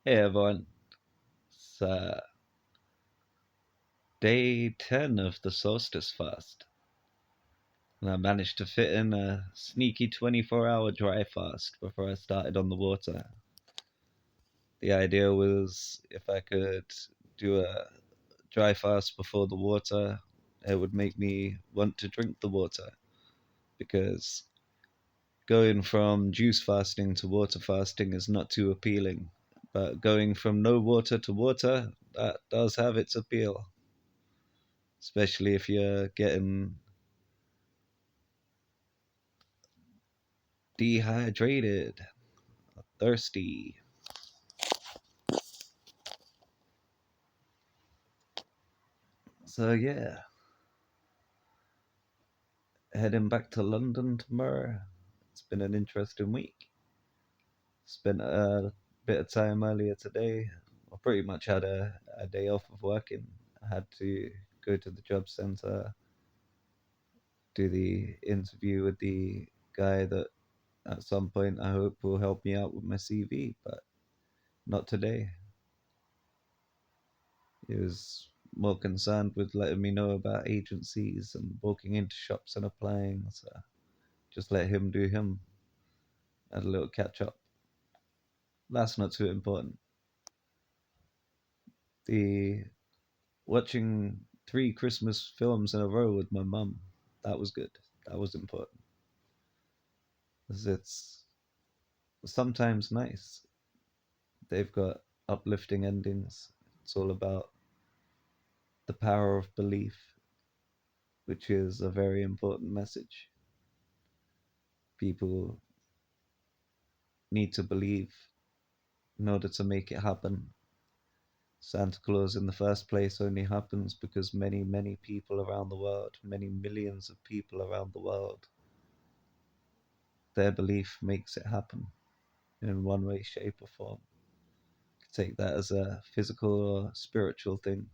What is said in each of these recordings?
Hey everyone, it's day 10 of the Solstice Fast, and I managed to fit in a sneaky 24-hour dry fast before I started on the water. The idea was if I could do a dry fast before the water, it would make me want to drink the water, because going from juice fasting to water fasting is not too appealing, but going from no water to water, that does have its appeal, especially if you're getting dehydrated, thirsty. So yeah, heading back to London tomorrow. It's been an interesting week. Spent a bit of time earlier today. I pretty much had a day off of working. I had to go to the job centre, do the interview with the guy that at some point I hope will help me out with my CV, but not today. He was more concerned with letting me know about agencies and walking into shops and applying, so just let him do him. Had a little catch up. That's not too important. The watching 3 Christmas films in a row with my mum, that was good. That was important. 'Cause it's sometimes nice. They've got uplifting endings. It's all about the power of belief, which is a very important message. People need to believe in order to make it happen. Santa Claus in the first place only happens because many, many people around the world, many millions of people around the world, their belief makes it happen in one way, shape, or form. You could take that as a physical or spiritual thing,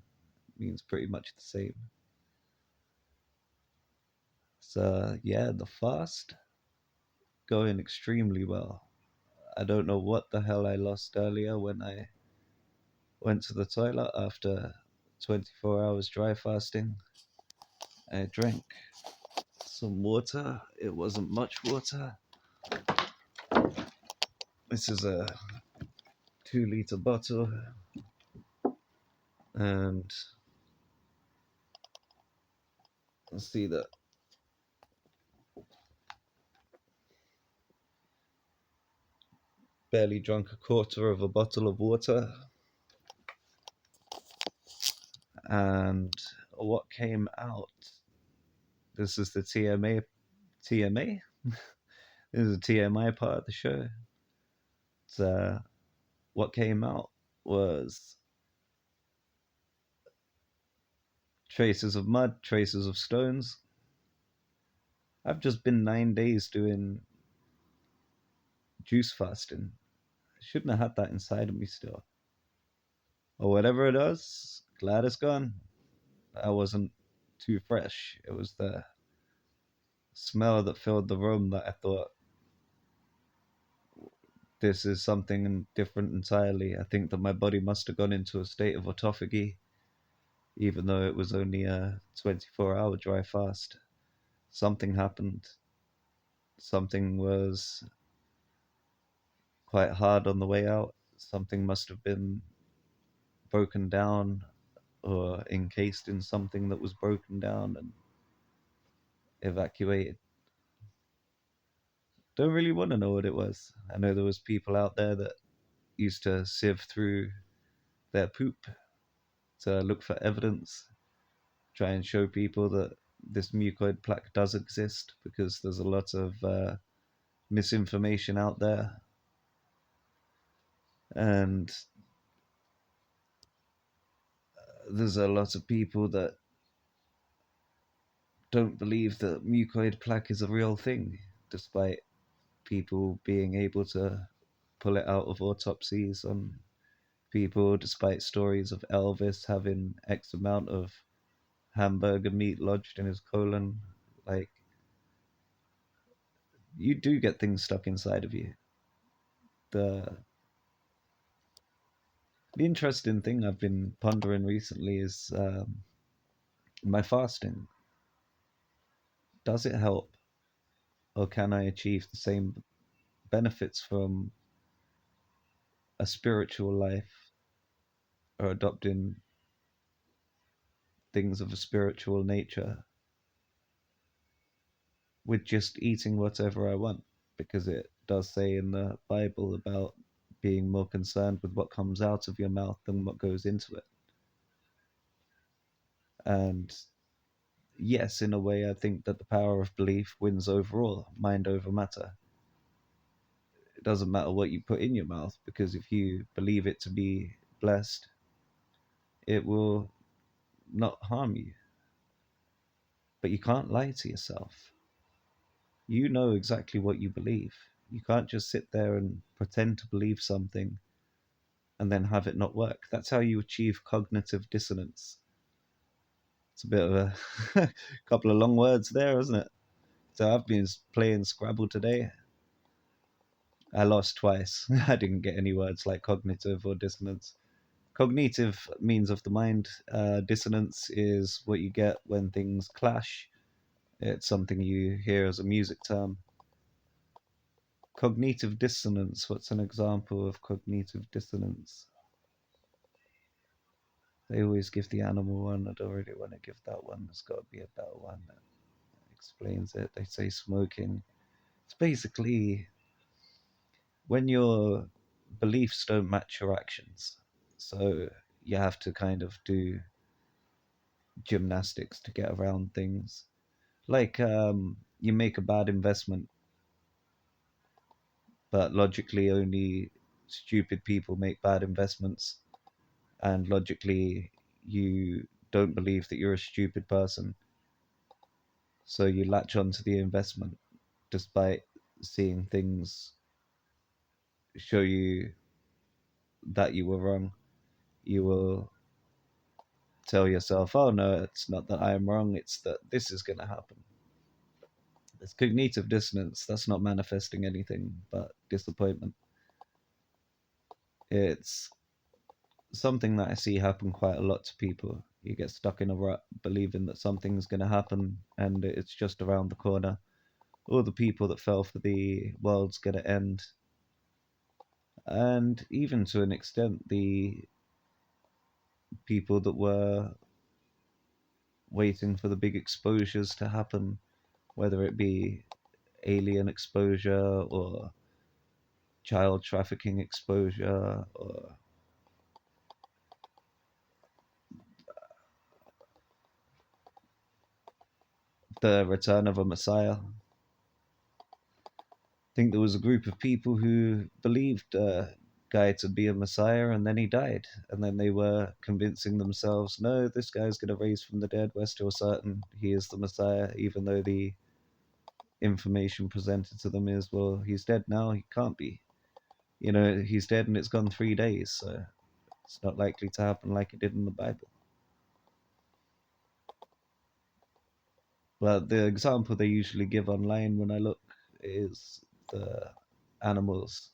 it means pretty much the same. So, yeah, the fast going extremely well. I don't know what the hell I lost earlier when I went to the toilet after 24 hours dry fasting. I drank some water. It wasn't much water. This is a 2 liter bottle, and let's see that barely drunk a quarter of a bottle of water. And what came out? This is the TMA. TMA. This is the TMI part of the show. It's, what came out was traces of mud, traces of stones. I've just been 9 days doing juice fasting. I shouldn't have had that inside of me still. Or whatever it is, glad it's gone. I wasn't too fresh. It was the smell that filled the room that I thought, this is something different entirely. I think that my body must have gone into a state of autophagy, even though it was only a 24-hour dry fast. Something happened. Something was quite hard on the way out. Something must have been broken down or encased in something that was broken down and evacuated. Don't really want to know what it was. I know there was people out there that used to sieve through their poop to look for evidence, try and show people that this mucoid plaque does exist, because there's a lot of misinformation out there. And there's a lot of people that don't believe that mucoid plaque is a real thing, despite people being able to pull it out of autopsies on people, despite stories of Elvis having X amount of hamburger meat lodged in his colon. Like, you do get things stuck inside of you. The The interesting thing I've been pondering recently is my fasting. Does it help, or can I achieve the same benefits from a spiritual life or adopting things of a spiritual nature with just eating whatever I want? Because it does say in the Bible about being more concerned with what comes out of your mouth than what goes into it. And yes, in a way, I think that the power of belief wins overall, mind over matter. It doesn't matter what you put in your mouth, because if you believe it to be blessed, it will not harm you. But you can't lie to yourself. You know exactly what you believe. You can't just sit there and pretend to believe something and then have it not work. That's how you achieve cognitive dissonance. It's a bit of a couple of long words there, isn't it? So I've been playing Scrabble today. I lost twice. I didn't get any words like cognitive or dissonance. Cognitive means of the mind. Dissonance is what you get when things clash. It's something you hear as a music term. Cognitive dissonance. What's an example of cognitive dissonance? They always give the animal one. I don't really want to give that one. There's got to be a better one that explains it. They say smoking. It's basically when your beliefs don't match your actions. So you have to kind of do gymnastics to get around things. Like you make a bad investment, but logically only stupid people make bad investments, and logically you don't believe that you're a stupid person, so you latch onto the investment despite seeing things show you that you were wrong. You will tell yourself, oh no, it's not that I am wrong, it's that this is going to happen. It's cognitive dissonance. That's not manifesting anything but disappointment. It's something that I see happen quite a lot to people. You get stuck in a rut believing that something's going to happen and it's just around the corner. All the people that fell for the world's going to end. And even to an extent, the people that were waiting for the big exposures to happen, whether it be alien exposure or child trafficking exposure or the return of a messiah. I think there was a group of people who believed a guy to be a messiah and then he died. And then they were convincing themselves, no, this guy's going to raise from the dead. We're still certain he is the messiah, even though the information presented to them is, well, he's dead now. He can't be. You know, he's dead and it's gone 3 days. So it's not likely to happen like it did in the Bible. But the example they usually give online when I look is the animals.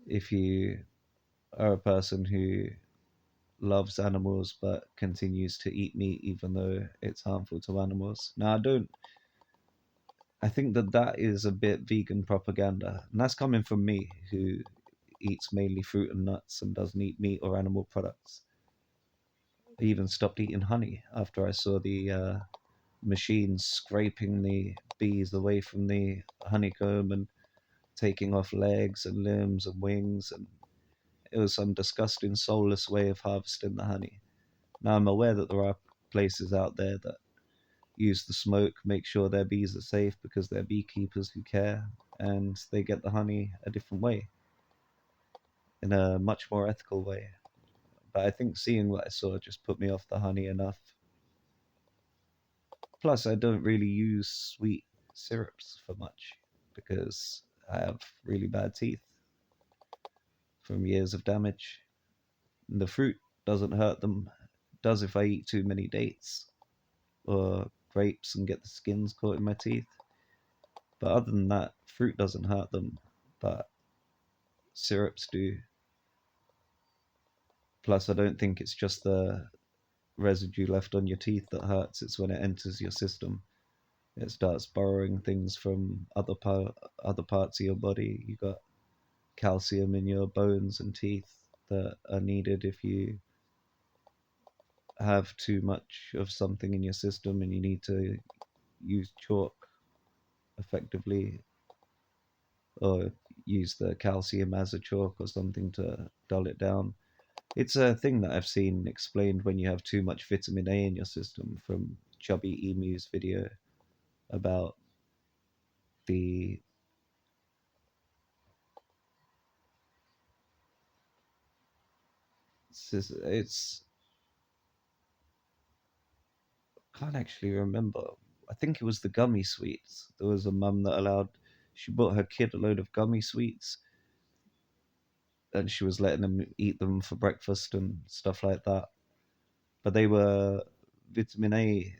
If you are a person who loves animals but continues to eat meat even though it's harmful to animals. Now, I think that that is a bit vegan propaganda, and that's coming from me who eats mainly fruit and nuts and doesn't eat meat or animal products. I even stopped eating honey after I saw the machines scraping the bees away from the honeycomb and taking off legs and limbs and wings, and it was some disgusting soulless way of harvesting the honey. Now I'm aware that there are places out there that use the smoke, make sure their bees are safe because they're beekeepers who care, and they get the honey a different way, in a much more ethical way. But I think seeing what I saw just put me off the honey enough. Plus, I don't really use sweet syrups for much because I have really bad teeth from years of damage. And the fruit doesn't hurt them. It does if I eat too many dates or grapes and get the skins caught in my teeth. But other than that, fruit doesn't hurt them, but syrups do. Plus, I don't think it's just the residue left on your teeth that hurts. It's when it enters your system. It starts borrowing things from other parts of your body. You got calcium in your bones and teeth that are needed if you have too much of something in your system and you need to use chalk effectively, or use the calcium as a chalk or something to dull it down. It's a thing that I've seen explained when you have too much vitamin A in your system from Chubby Emu's video about the it's can't actually remember. I think it was the gummy sweets. There was a mum that allowed she bought her kid a load of gummy sweets and she was letting them eat them for breakfast and stuff like that. But they were vitamin A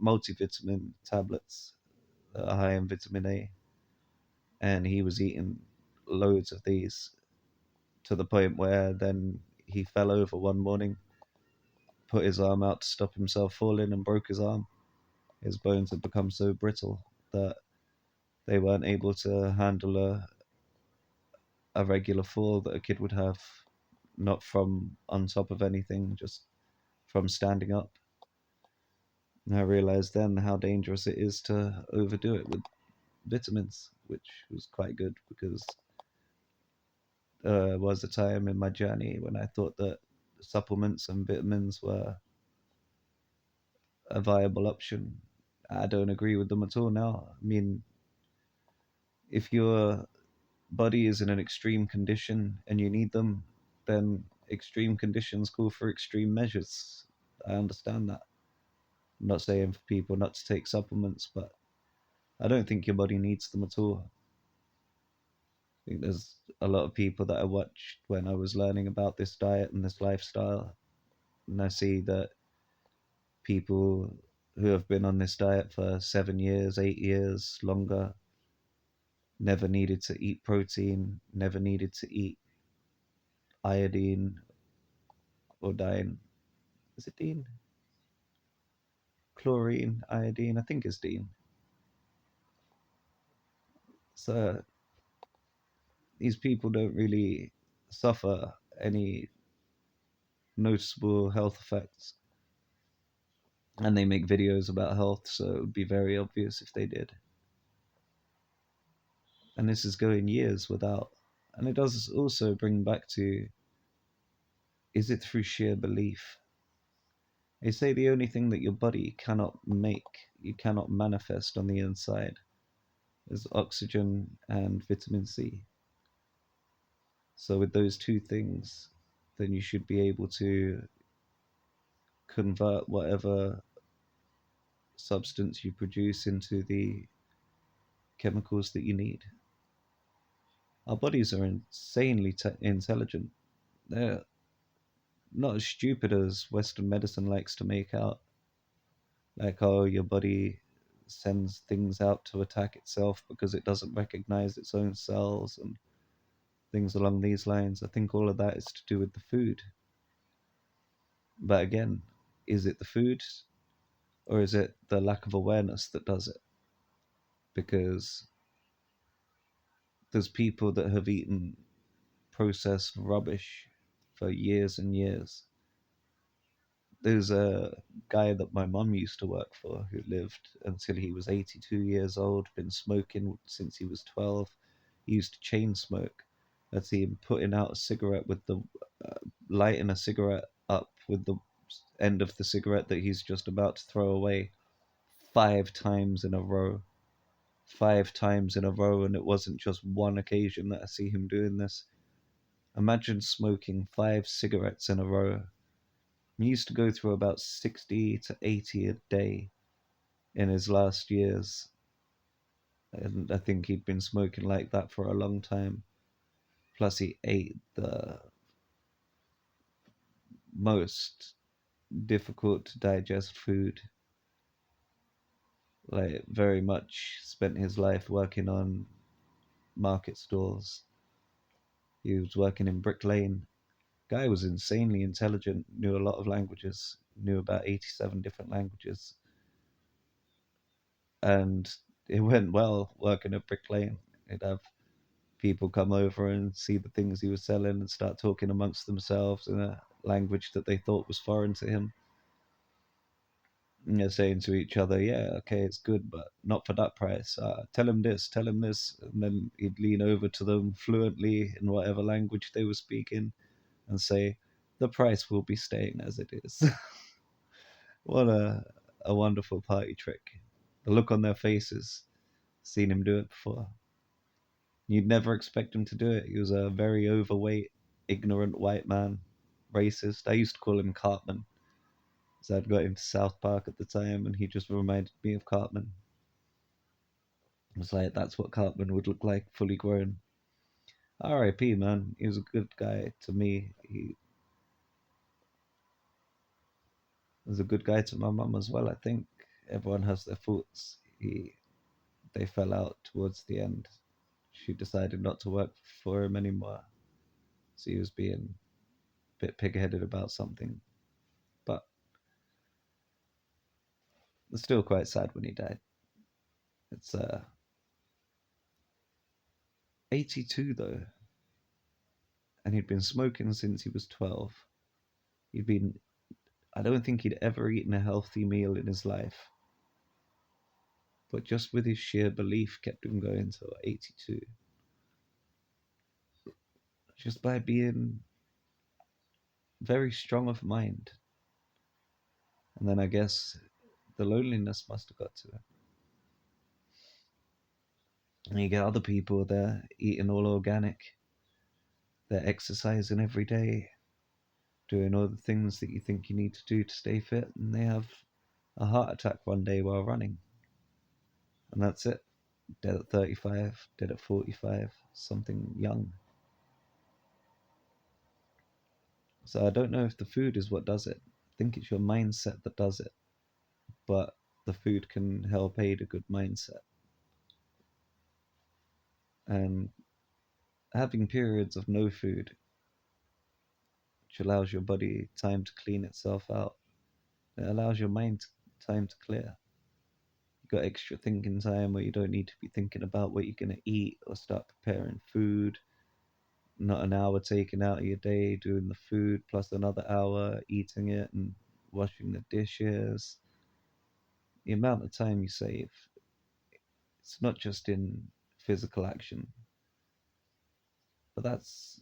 multivitamin tablets that are high in vitamin A, and he was eating loads of these to the point where then he fell over one morning, put his arm out to stop himself falling, and broke his arm. His bones had become so brittle that they weren't able to handle a regular fall that a kid would have, not from on top of anything, just from standing up. And I realized then how dangerous it is to overdo it with vitamins, which was quite good because was a time in my journey when I thought that supplements and vitamins were a viable option. I don't agree with them at all now. I mean, if your body is in an extreme condition and you need them, then extreme conditions call for extreme measures. I understand that. I'm not saying for people not to take supplements, but I don't think your body needs them at all. I think there's a lot of people that I watched when I was learning about this diet and this lifestyle, and I see that people who have been on this diet for 7 years, 8 years, longer, never needed to eat protein, never needed to eat iodine or dine. Is it Dean? Chlorine, iodine, I think it's Dean. So these people don't really suffer any noticeable health effects. And they make videos about health, so it would be very obvious if they did. And this is going years without. And it does also bring back to, is it through sheer belief? They say the only thing that your body cannot make, you cannot manifest on the inside, is oxygen and vitamin C. So with those two things, then you should be able to convert whatever substance you produce into the chemicals that you need. Our bodies are insanely intelligent. They're not as stupid as Western medicine likes to make out. Like, oh, your body sends things out to attack itself because it doesn't recognize its own cells and things along these lines. I think all of that is to do with the food. But again, is it the food or is it the lack of awareness that does it? Because there's people that have eaten processed rubbish for years and years. There's a guy that my mum used to work for who lived until he was 82 years old, been smoking since he was 12. He used to chain smoke. I'd see him putting out a cigarette with the lighting a cigarette up with the end of the cigarette that he's just about to throw away 5 times in a row. 5 times in a row, and it wasn't just one occasion that I see him doing this. Imagine smoking 5 cigarettes in a row. He used to go through about 60 to 80 a day in his last years. And I think he'd been smoking like that for a long time. Plus, he ate the most difficult to digest food. Like, very much spent his life working on market stalls. He was working in Brick Lane, Guy was insanely intelligent, knew a lot of languages, knew about 87 different languages, and it went well working at Brick Lane. He'd have people come over and see the things he was selling and start talking amongst themselves in a language that they thought was foreign to him. And they're saying to each other, "Yeah, okay, it's good, but not for that price. Tell him this, tell him this." And then he'd lean over to them fluently in whatever language they were speaking and say, "The price will be staying as it is." What a wonderful party trick. The look on their faces, seen him do it before. You'd never expect him to do it. He was a very overweight, ignorant white man, racist. I used to call him Cartman, because I'd got into South Park at the time, and he just reminded me of Cartman. It was like, that's what Cartman would look like, fully grown. R.I.P., man. He was a good guy to me. He was a good guy to my mum as well, I think. Everyone has their faults. They fell out towards the end. She decided not to work for him anymore. So he was being a bit pig-headed about something. But it's still quite sad when he died. It's 82 though, and he'd been smoking since he was 12. He'd been I don't think he'd ever eaten a healthy meal in his life, but just with his sheer belief kept him going till 82. Just by being very strong of mind. And then I guess the loneliness must have got to him. And you get other people there eating all organic. They're exercising every day, doing all the things that you think you need to do to stay fit, and they have a heart attack one day while running. And that's it. Dead at 35, dead at 45, something young. So I don't know if the food is what does it. I think it's your mindset that does it. But the food can help aid a good mindset. And having periods of no food, which allows your body time to clean itself out, it allows your mind time to clear. You've got extra thinking time where you don't need to be thinking about what you're going to eat or start preparing food. Not an hour taken out of your day doing the food, plus another hour eating it and washing the dishes. The amount of time you save, it's not just in physical action, but that's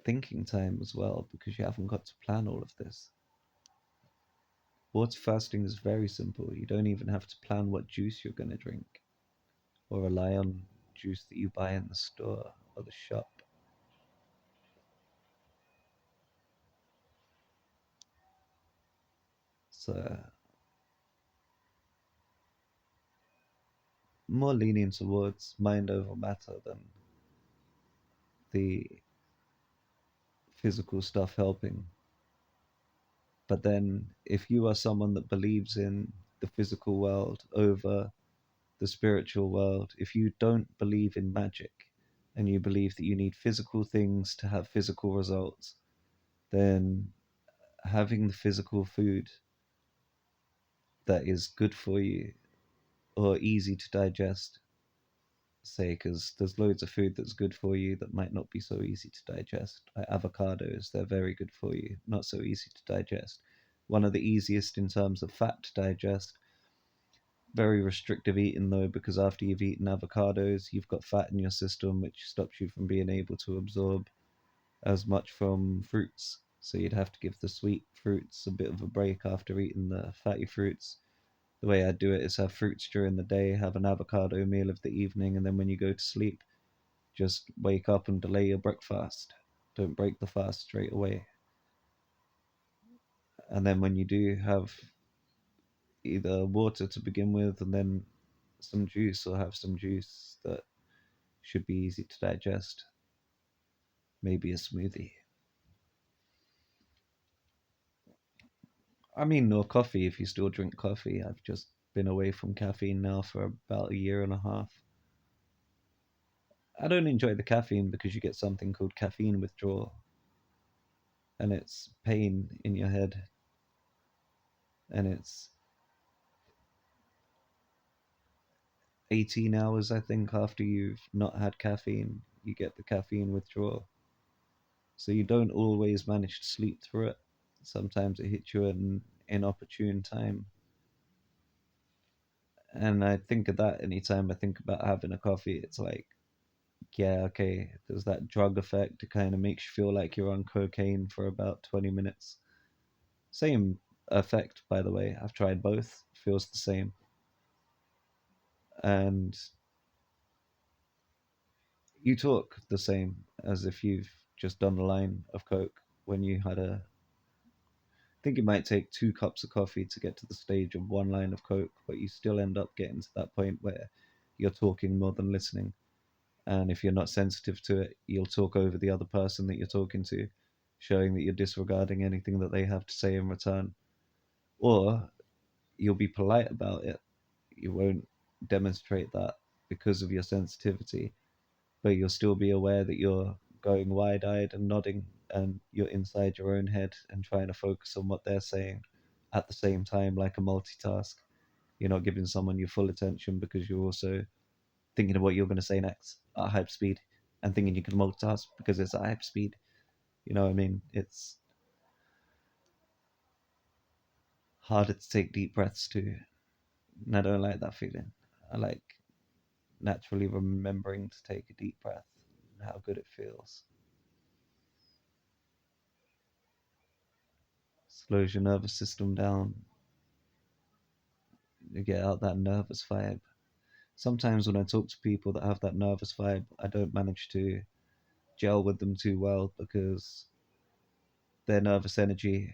thinking time as well, because you haven't got to plan all of this. Water fasting is very simple. You don't even have to plan what juice you're going to drink or rely on juice that you buy in the store or the shop. So, more leaning towards mind over matter than the physical stuff helping. But then, if you are someone that believes in the physical world over the spiritual world, if you don't believe in magic and you believe that you need physical things to have physical results, then having the physical food that is good for you or easy to digest, say, because there's loads of food that's good for you that might not be so easy to digest. Like avocados, they're very good for you, not so easy to digest. One of the easiest in terms of fat to digest. Very restrictive eating though, because after you've eaten avocados, you've got fat in your system, which stops you from being able to absorb as much from fruits. So you'd have to give the sweet fruits a bit of a break after eating the fatty fruits. The way I do it is have fruits during the day, have an avocado meal of the evening, and then when you go to sleep, just wake up and delay your breakfast. Don't break the fast straight away. And then when you do, have either water to begin with and then some juice, or have some juice that should be easy to digest. Maybe a smoothie. I mean, no coffee if you still drink coffee. I've just been away from caffeine now for about a year and a half. I don't enjoy the caffeine because you get something called caffeine withdrawal. and it's pain in your head, and it's 18 hours, I think, after you've not had caffeine, you get the caffeine withdrawal. So you don't always manage to sleep through it. Sometimes it hits you at an inopportune time. And I think of that anytime I think about having a coffee. It's like, yeah, okay, there's that drug effect. It kind of makes you feel like you're on cocaine for about 20 minutes. Same effect, by the way. I've tried both. Feels the same. And you talk the same as if you've just done a line of coke when you had a. I think it might take 2 cups of coffee to get to the stage of one line of coke, but you still end up getting to that point where you're talking more than listening. And if you're not sensitive to it, you'll talk over the other person that you're talking to, showing that you're disregarding anything that they have to say in return. Or you'll be polite about it. You won't demonstrate that because of your sensitivity, but you'll still be aware that you're going wide eyed and nodding, and you're inside your own head and trying to focus on what they're saying at the same time, like a multitask. You're not giving someone your full attention because you're also thinking of what you're going to say next at hype speed, and thinking you can multitask because it's at hype speed. You know what I mean? It's harder to take deep breaths too. And I don't like that feeling. I like naturally remembering to take a deep breath and how good it feels. Slows your nervous system down. You get out that nervous vibe. Sometimes when I talk to people that have that nervous vibe, I don't manage to gel with them too well because their nervous energy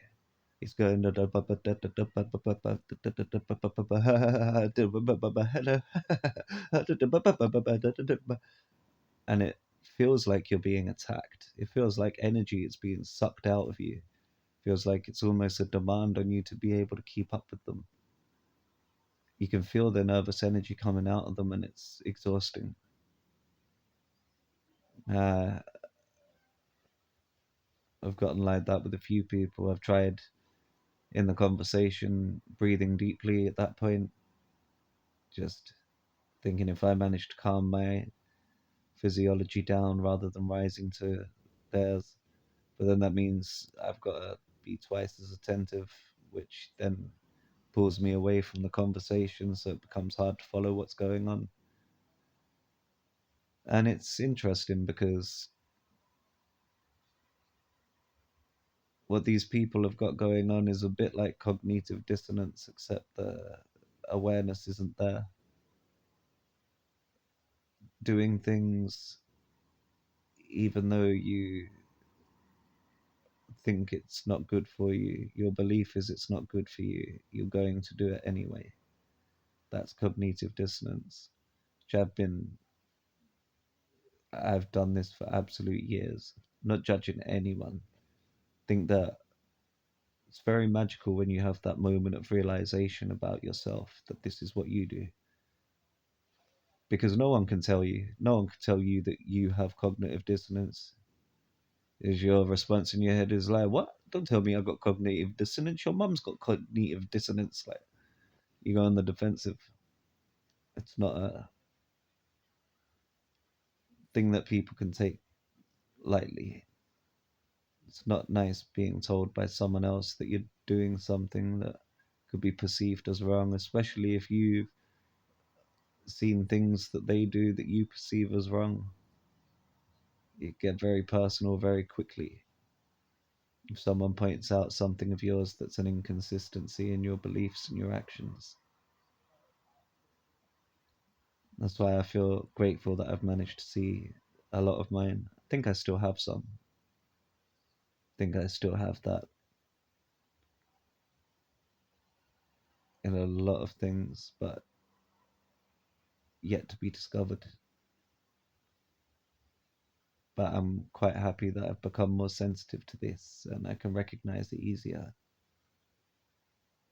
is going and it feels like you're being attacked. It feels like energy is being sucked out of you. It feels like it's almost a demand on you to be able to keep up with them. You can feel the nervous energy coming out of them, and it's exhausting. Uh, I've gotten like that with a few people. I've tried in the conversation breathing deeply at that point, just thinking if I manage to calm my physiology down rather than rising to theirs. But then that means I've got to be twice as attentive, which then pulls me away from the conversation, so it becomes hard to follow what's going on. And it's interesting because what these people have got going on is a bit like cognitive dissonance, except the awareness isn't there. Doing things even though you think it's not good for you, your belief is it's not good for you, you're going to do it anyway. That's cognitive dissonance, which I've done this for absolute years, not judging anyone. Think that it's very magical when you have that moment of realization about yourself that this is what you do. Because no one can tell you that you have cognitive dissonance. Is your response in your head is like, what? Don't tell me I got cognitive dissonance. Your mum's got cognitive dissonance. Like, you go on the defensive. It's not a thing that people can take lightly. It's not nice being told by someone else that you're doing something that could be perceived as wrong, especially if you've seen things that they do that you perceive as wrong. It get very personal very quickly. If someone points out something of yours that's an inconsistency in your beliefs and your actions. That's why I feel grateful that I've managed to see a lot of mine. I think I still have some. I think I still have that in a lot of things, but yet to be discovered. But I'm quite happy that I've become more sensitive to this and I can recognize it easier.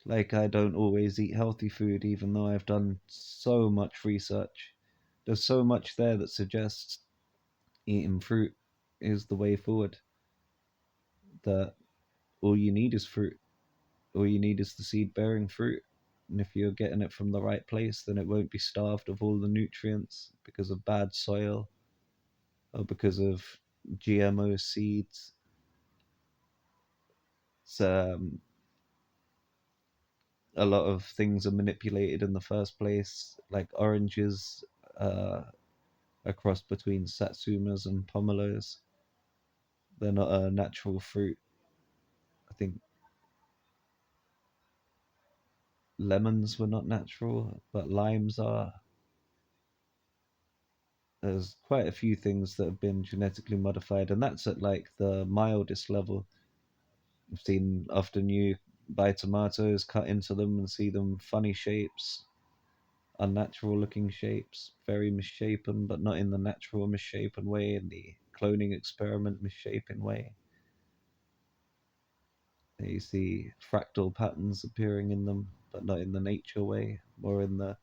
Like, I don't always eat healthy food, even though I've done so much research. There's so much there that suggests eating fruit is the way forward. That all you need is fruit. All you need is the seed bearing fruit. And if you're getting it from the right place, then it won't be starved of all the nutrients because of bad soil or because of GMO seeds. So a lot of things are manipulated in the first place, like oranges, a cross between satsumas and pomelos. They're not a natural fruit. I think lemons were not natural, but limes are. There's quite a few things that have been genetically modified, and that's at like the mildest level. I've seen often you buy tomatoes, cut into them, and see them funny shapes, unnatural looking shapes, very misshapen, but not in the natural misshapen way, in the cloning experiment misshapen way. You see fractal patterns appearing in them, but not in the nature way, more in the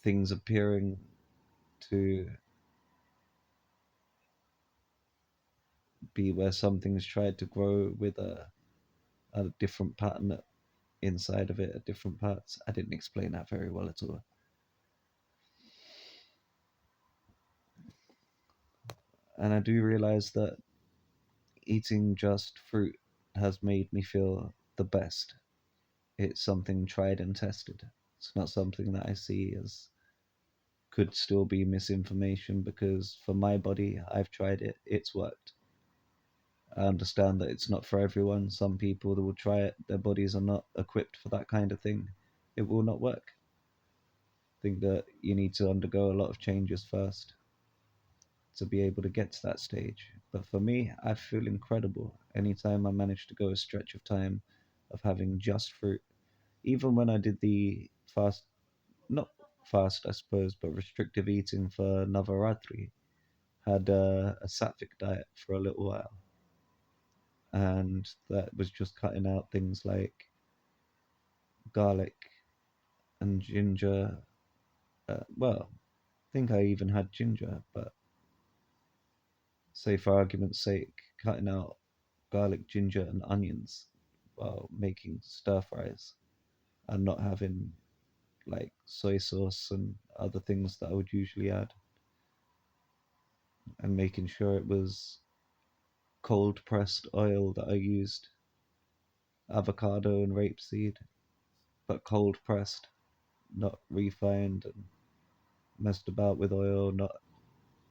things appearing to be where something's tried to grow with a different pattern inside of it at different parts. I didn't explain that very well at all. And I do realize that eating just fruit has made me feel the best. It's something tried and tested. It's not something that I see as could still be misinformation, because for my body, I've tried it, it's worked. I understand that it's not for everyone. Some people that will try it, their bodies are not equipped for that kind of thing. It will not work. I think that you need to undergo a lot of changes first to be able to get to that stage. But for me, I feel incredible anytime I manage to go a stretch of time of having just fruit. Even when I did the fast, not fast, I suppose, but restrictive eating for Navaratri, had a sattvic diet for a little while. And that was just cutting out things like garlic and ginger. Well, I think I even had ginger, but say for argument's sake, cutting out garlic, ginger, and onions while making stir fries, and not having like soy sauce and other things that I would usually add, and making sure it was cold pressed oil that I used, avocado and rapeseed, but cold pressed, not refined and messed about with oil, not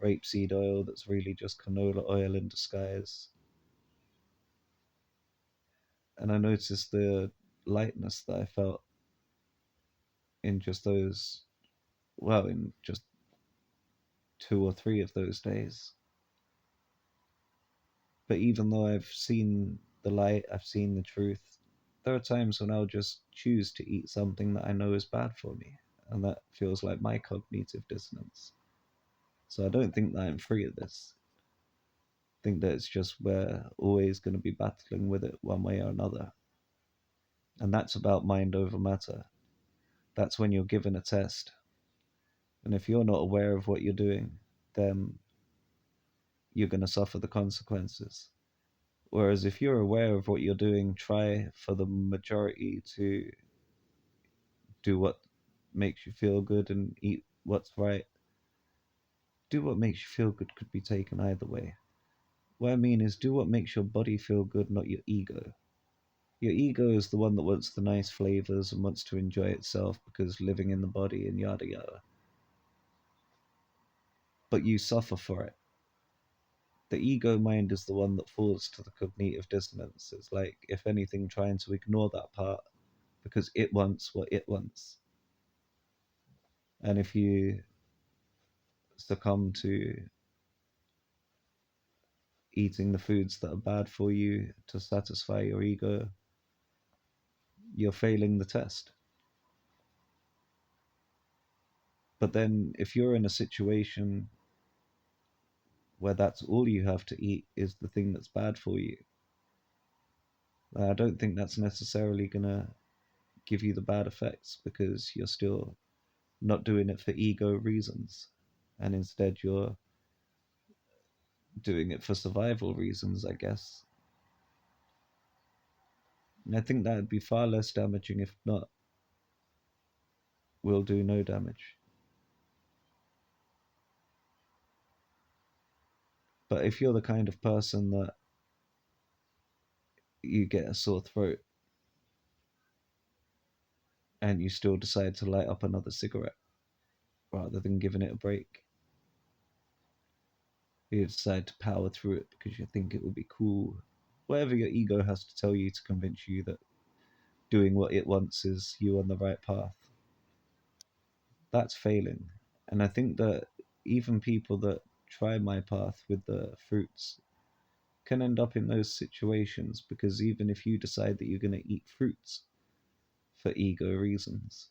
rapeseed oil that's really just canola oil in disguise. And I noticed the lightness that I felt in just those, well, in just 2 or 3 of those days. But even though I've seen the light, I've seen the truth, there are times when I'll just choose to eat something that I know is bad for me, and that feels like my cognitive dissonance. So I don't think that I'm free of this. I think that it's just we're always going to be battling with it one way or another. And that's about mind over matter. That's when you're given a test. And if you're not aware of what you're doing, then you're going to suffer the consequences. Whereas if you're aware of what you're doing, try for the majority to do what makes you feel good and eat what's right. Do what makes you feel good could be taken either way. What I mean is, do what makes your body feel good, not your ego. Your ego is the one that wants the nice flavors and wants to enjoy itself because living in the body and yada yada. But you suffer for it. The ego mind is the one that falls to the cognitive dissonance. It's like, if anything, trying to ignore that part because it wants what it wants. And if you succumb to eating the foods that are bad for you to satisfy your ego, you're failing the test. But then, if you're in a situation where that's all you have to eat is the thing that's bad for you, I don't think that's necessarily going to give you the bad effects, because you're still not doing it for ego reasons. And instead, you're doing it for survival reasons, I guess. And I think that would be far less damaging, if not, will do no damage. But if you're the kind of person that you get a sore throat and you still decide to light up another cigarette rather than giving it a break, you decide to power through it because you think it will be cool. Whatever your ego has to tell you to convince you that doing what it wants is you on the right path, that's failing. And I think that even people that try my path with the fruits can end up in those situations, because even if you decide that you're going to eat fruits for ego reasons,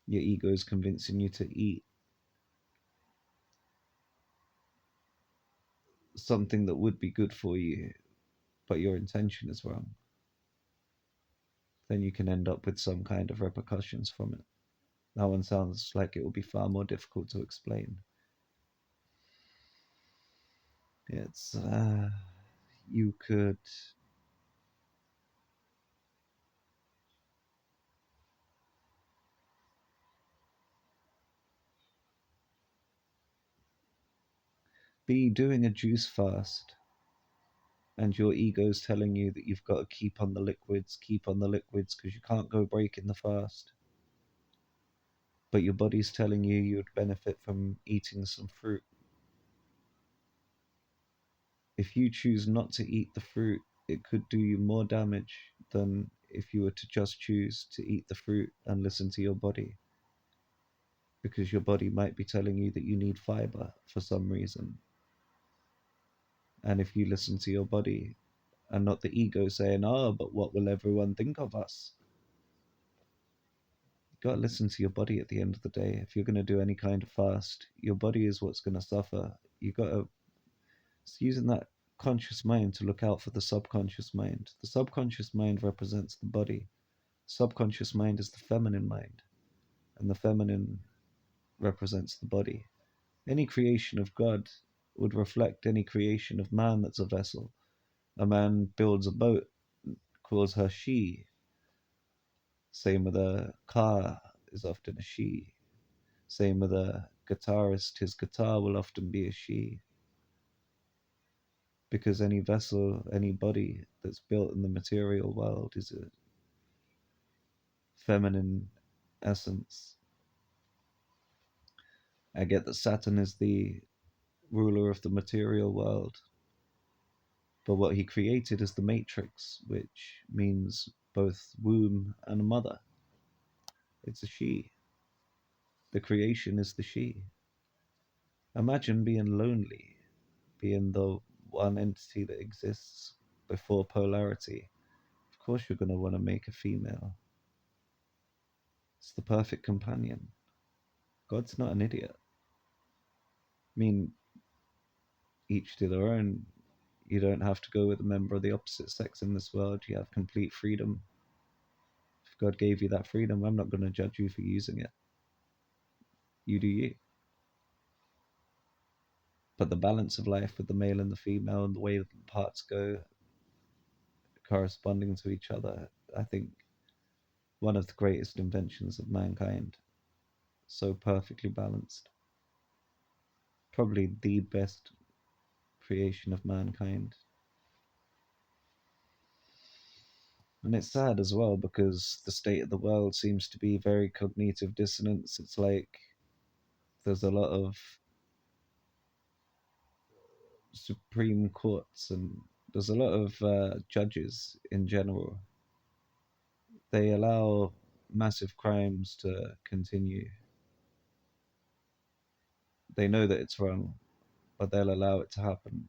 your ego is convincing you to eat something that would be good for you, but your intention is wrong, then you can end up with some kind of repercussions from it. That one sounds like it will be far more difficult to explain. It's, you could be doing a juice fast and your ego's telling you that you've got to keep on the liquids because you can't go breaking the fast. But your body's telling you you'd benefit from eating some fruit. If you choose not to eat the fruit, it could do you more damage than if you were to just choose to eat the fruit and listen to your body. Because your body might be telling you that you need fiber for some reason. And if you listen to your body and not the ego saying, oh, but what will everyone think of us? You got to listen to your body at the end of the day. If you're going to do any kind of fast, your body is what's going to suffer. You got to, it's using that conscious mind to look out for the subconscious mind. The subconscious mind represents the body. Subconscious mind is the feminine mind, and the feminine represents the body. Any creation of God would reflect any creation of man that's a vessel. A man builds a boat, calls her she. Same with a car is often a she. Same with a guitarist, his guitar will often be a she. Because any vessel, any body that's built in the material world is a feminine essence. I get that Saturn is the ruler of the material world, but what he created is the matrix, which means both womb and mother. It's a she. The creation is the she. Imagine being lonely, being the one entity that exists before polarity. Of course, you're going to want to make a female. It's the perfect companion. God's not an idiot. I mean, each to their own. You don't have to go with a member of the opposite sex in this world. You have complete freedom. If God gave you that freedom, I'm not going to judge you for using it. You do you. But the balance of life with the male and the female and the way that the parts go corresponding to each other, I think one of the greatest inventions of mankind. So perfectly balanced. Probably the best creation of mankind. And it's sad as well because the state of the world seems to be very cognitive dissonance. It's like there's a lot of Supreme Courts and there's a lot of judges in general. They allow massive crimes to continue. They know that it's wrong, but they'll allow it to happen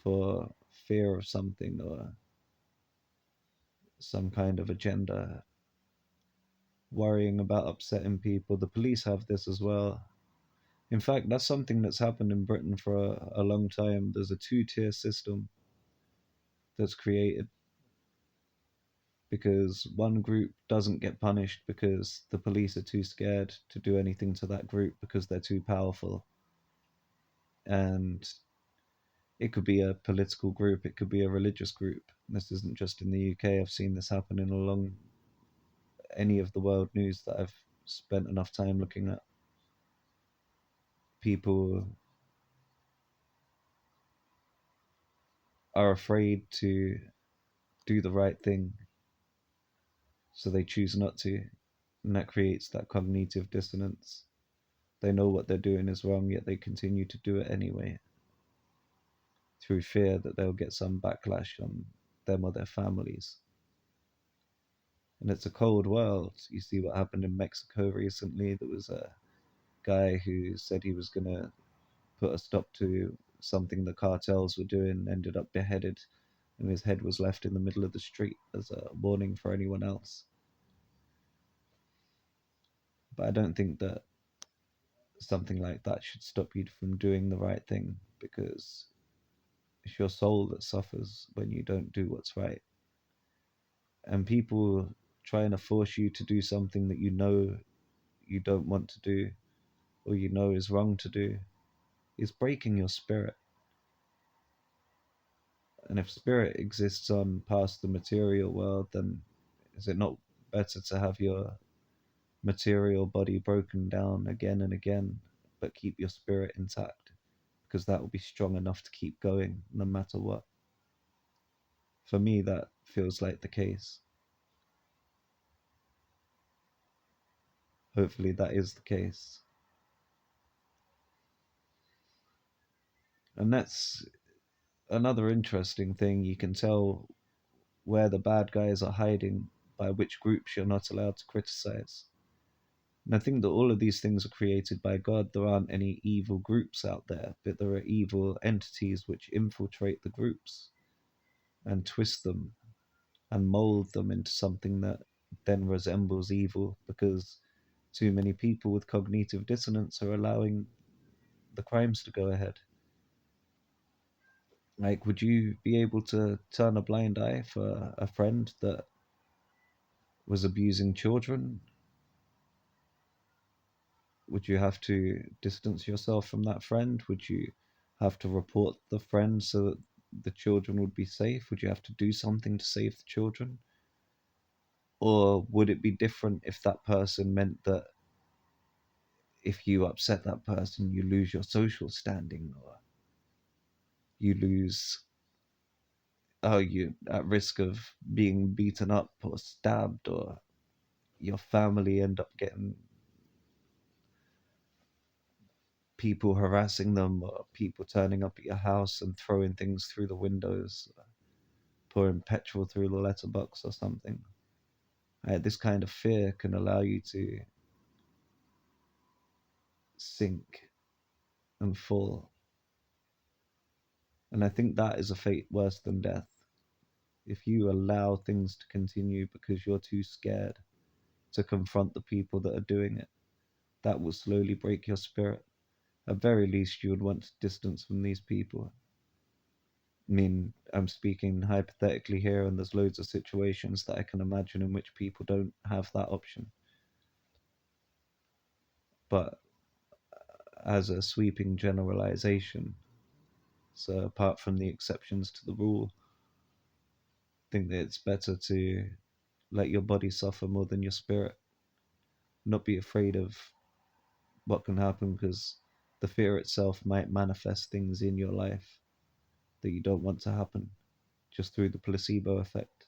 for fear of something or some kind of agenda, worrying about upsetting people. The police have this as well. In fact, that's something that's happened in Britain for a long time. There's a two-tier system that's created because one group doesn't get punished because the police are too scared to do anything to that group because they're too powerful. And It could be a political group, it could be a religious group. This isn't just in the UK. I've seen this happen in along any of the world news that I've spent enough time looking at. People are afraid to do the right thing, so they choose not to, and that creates that cognitive dissonance. They know what they're doing is wrong, yet they continue to do it anyway, through fear that they'll get some backlash on them or their families. And it's a cold world. You see what happened in Mexico recently. There was a guy who said he was going to put a stop to something the cartels were doing, ended up beheaded, and his head was left in the middle of the street as a warning for anyone else. But I don't think that something like that should stop you from doing the right thing, because it's your soul that suffers when you don't do what's right. And people trying to force you to do something that you know you don't want to do, or you know is wrong to do, is breaking your spirit. And if spirit exists on past the material world, then is it not better to have your material body broken down again and again, but keep your spirit intact? Because that will be strong enough to keep going no matter what. For me, that feels like the case. Hopefully, that is the case. And that's another interesting thing. You can tell where the bad guys are hiding by which groups you're not allowed to criticize. And I think that all of these things are created by God. There aren't any evil groups out there, but there are evil entities which infiltrate the groups and twist them and mold them into something that then resembles evil, because too many people with cognitive dissonance are allowing the crimes to go ahead. Like, would you be able to turn a blind eye for a friend that was abusing children? Would you have to distance yourself from that friend? Would you have to report the friend so that the children would be safe? Would you have to do something to save the children? Or would it be different if that person meant that if you upset that person, you lose your social standing, or you lose, oh, you at risk of being beaten up or stabbed, or your family end up getting people harassing them, or people turning up at your house and throwing things through the windows, pouring petrol through the letterbox or something. This kind of fear can allow you to sink and fall. And I think that is a fate worse than death. If you allow things to continue because you're too scared to confront the people that are doing it, that will slowly break your spirit. At very least, you would want to distance from these people. I mean, I'm speaking hypothetically here, and there's loads of situations that I can imagine in which people don't have that option. But as a sweeping generalization, so apart from the exceptions to the rule, I think that it's better to let your body suffer more than your spirit. Not be afraid of what can happen, because the fear itself might manifest things in your life that you don't want to happen, just through the placebo effect.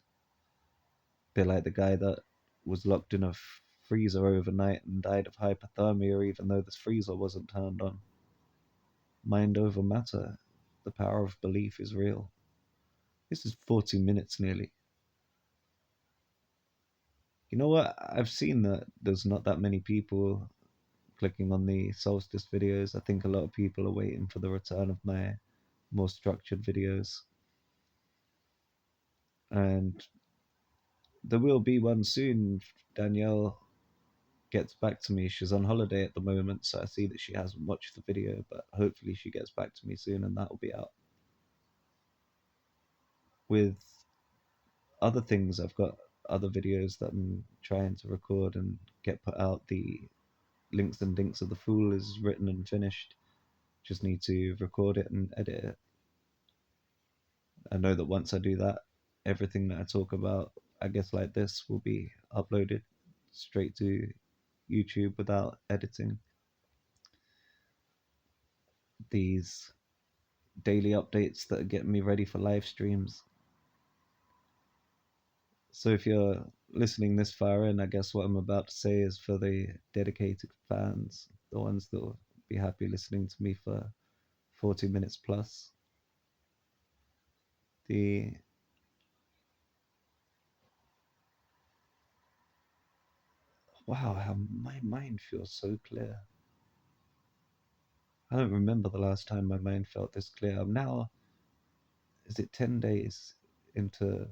Be like the guy that was locked in a freezer overnight and died of hypothermia even though the freezer wasn't turned on. Mind over matter. The power of belief is real. This is 40 minutes nearly. You know what? I've seen that there's not that many people clicking on the Solstice videos. I think a lot of people are waiting for the return of my more structured videos. And there will be one soon. Danielle gets back to me. She's on holiday at the moment, so I see that she hasn't watched the video, but hopefully she gets back to me soon and that will be out. With other things, I've got other videos that I'm trying to record and get put out. The Links and Dinks of the Fool is written and finished. Just need to record it and edit it. I know that once I do that, everything that I talk about, I guess like this, will be uploaded straight to YouTube without editing. These daily updates that are getting me ready for live streams. So if you're listening this far in, I guess what I'm about to say is for the dedicated fans, the ones that will be happy listening to me for 40 minutes plus. The wow, how my mind feels so clear. I don't remember the last time my mind felt this clear. I'm now, is it 10 days into